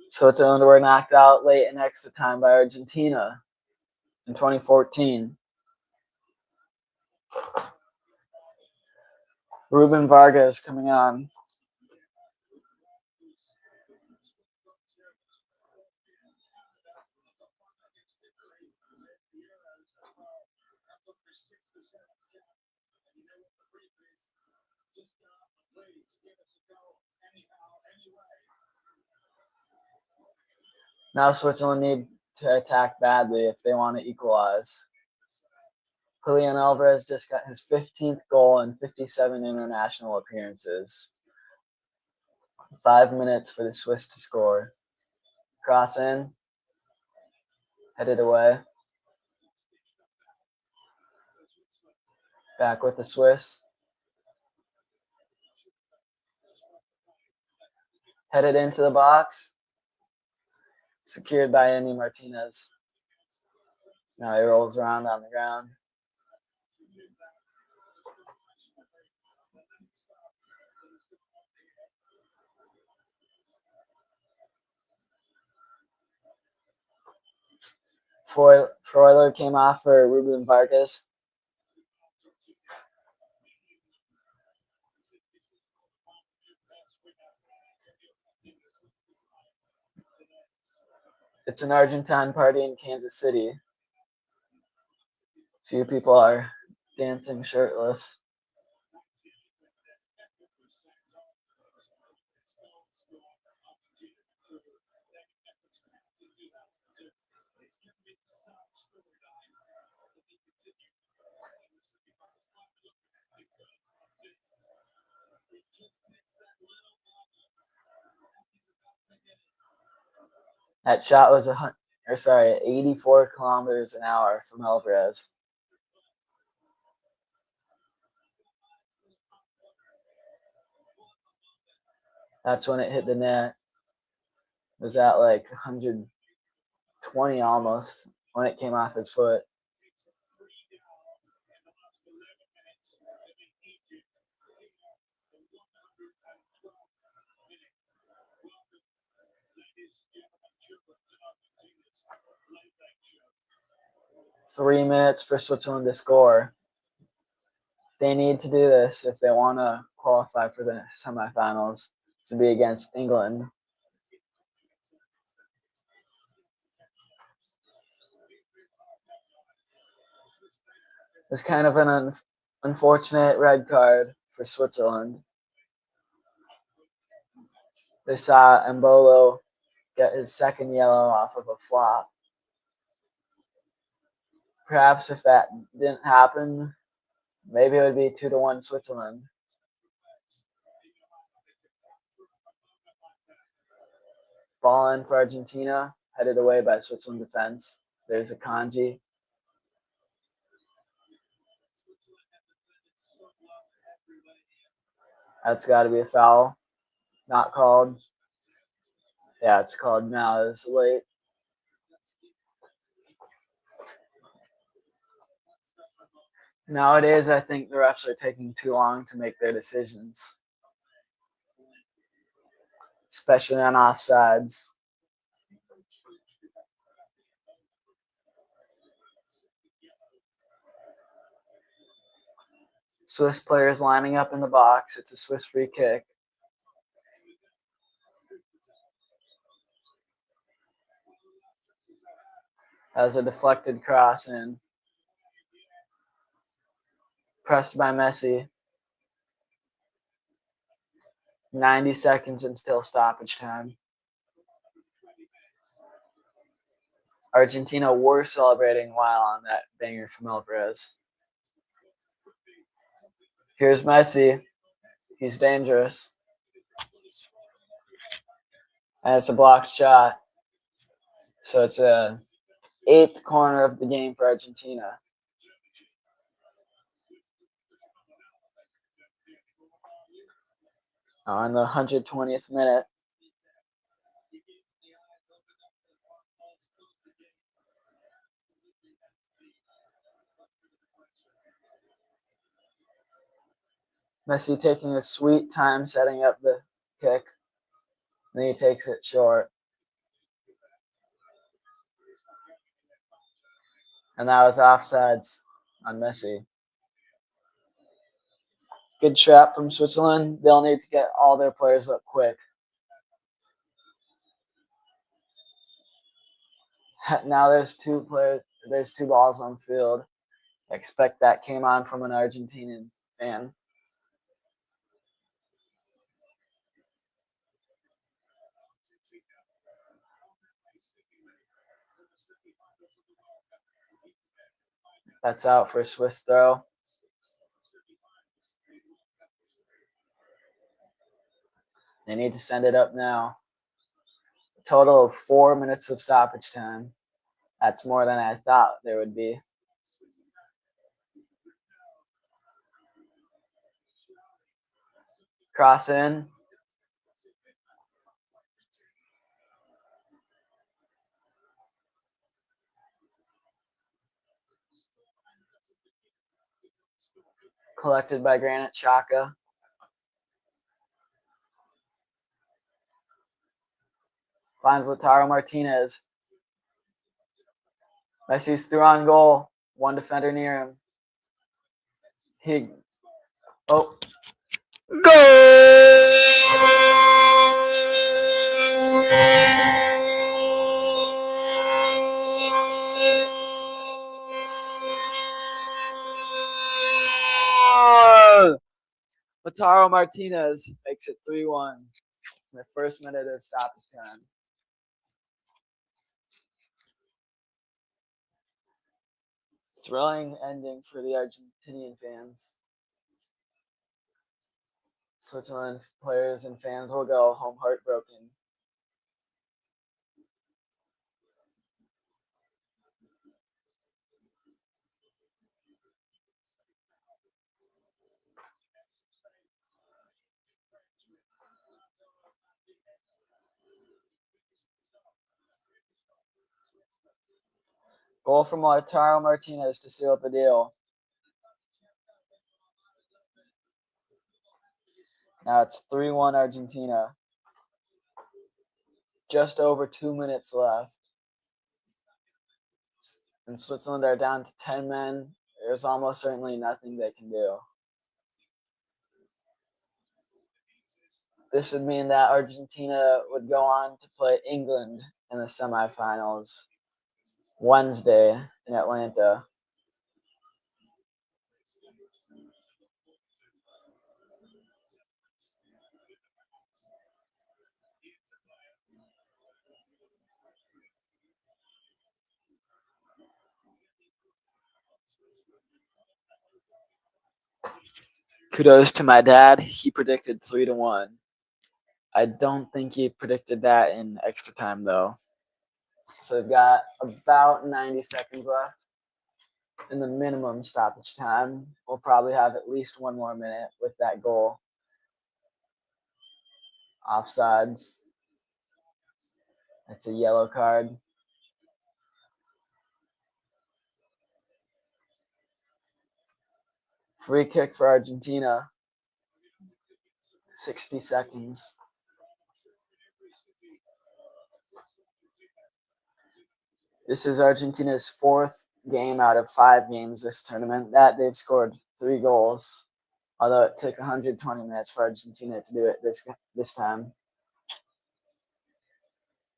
Switzerland were knocked out late in extra time by Argentina in 2014. Ruben Vargas coming on. Now Switzerland need to attack badly if they want to equalize. Julian Alvarez just got his 15th goal in 57 international appearances. 5 minutes for the Swiss to score. Cross in. Headed away. Back with the Swiss. Headed into the box. Secured by Emi Martinez. Now he rolls around on the ground. Freuler came off for Ruben Vargas. It's an Argentine party in Kansas City. Few people are dancing shirtless. That shot was 84 kilometers an hour from Alvarez. That's when it hit the net. It was at like 120 almost when it came off his foot. Three minutes for Switzerland to score. They need to do this if they want to qualify for the semifinals to be against England. It's kind of an unfortunate red card for Switzerland. They saw Embolo get his second yellow off of a flop. Perhaps if that didn't happen, maybe it would be 2-1 Switzerland. Ball in for Argentina, headed away by Switzerland defense. There's a Kanji. That's got to be a foul. Not called. Yeah, it's called now. It's late. Nowadays, I think the refs are taking too long to make their decisions, especially on offsides. Swiss players lining up in the box. It's a Swiss free kick. As a deflected cross in. Pressed by Messi. 90 seconds until stoppage time. Argentina were celebrating while on that banger from Alvarez. Here's Messi. He's dangerous. And it's a blocked shot. So it's a 8th corner of the game for Argentina. On the 120th minute, Messi taking a sweet time setting up the kick. Then he takes it short. And that was offsides on Messi. Good trap from Switzerland. They'll need to get all their players up quick. Now there's two balls on field. I expect that came on from an Argentinian fan. That's out for a Swiss throw. They need to send it up now. A total of 4 minutes of stoppage time. That's more than I thought there would be. Cross in. Collected by Granit Xhaka. Finds Lautaro Martinez. Messi's through on goal. One defender near him. Goal! Lautaro Martinez makes it 3-1 in the first minute of stoppage time. Thrilling ending for the Argentinian fans. Switzerland players and fans will go home heartbroken. Goal from Lautaro Martinez to seal the deal. Now it's 3-1 Argentina. Just over 2 minutes left. And Switzerland are down to 10 men. There's almost certainly nothing they can do. This would mean that Argentina would go on to play England in the semifinals Wednesday in Atlanta. Kudos to my dad. He predicted 3-1. I don't think he predicted that in extra time, though. So we've got about 90 seconds left in the minimum stoppage time. We'll probably have at least one more minute with that goal. Offsides. That's a yellow card. Free kick for Argentina. 60 seconds. This is Argentina's 4th game out of 5 games this tournament that they've scored 3 goals, although it took 120 minutes for Argentina to do it this time.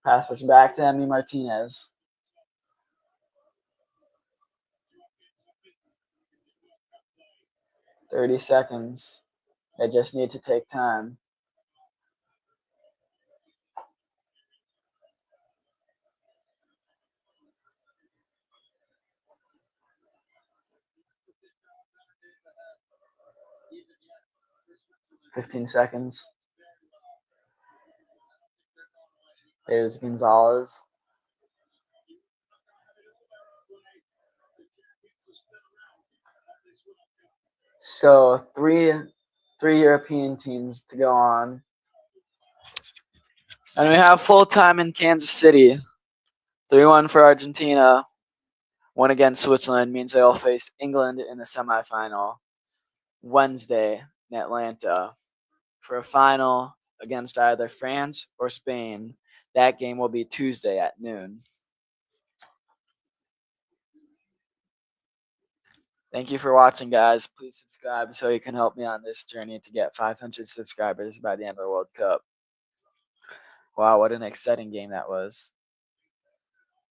Passes back to Emi Martinez. "30 seconds. They just need to take time." "15 seconds. There's Gonzalez. So 3 3 European teams to go on. And we have full time in Kansas City. 3-1 for Argentina. 1 against Switzerland means they'll face England in the semifinal Wednesday in Atlanta for a final against either France or Spain. That game will be Tuesday at noon. Thank you for watching, guys. Please subscribe so you can help me on this journey to get 500 subscribers by the end of the World Cup. Wow, what an exciting game that was.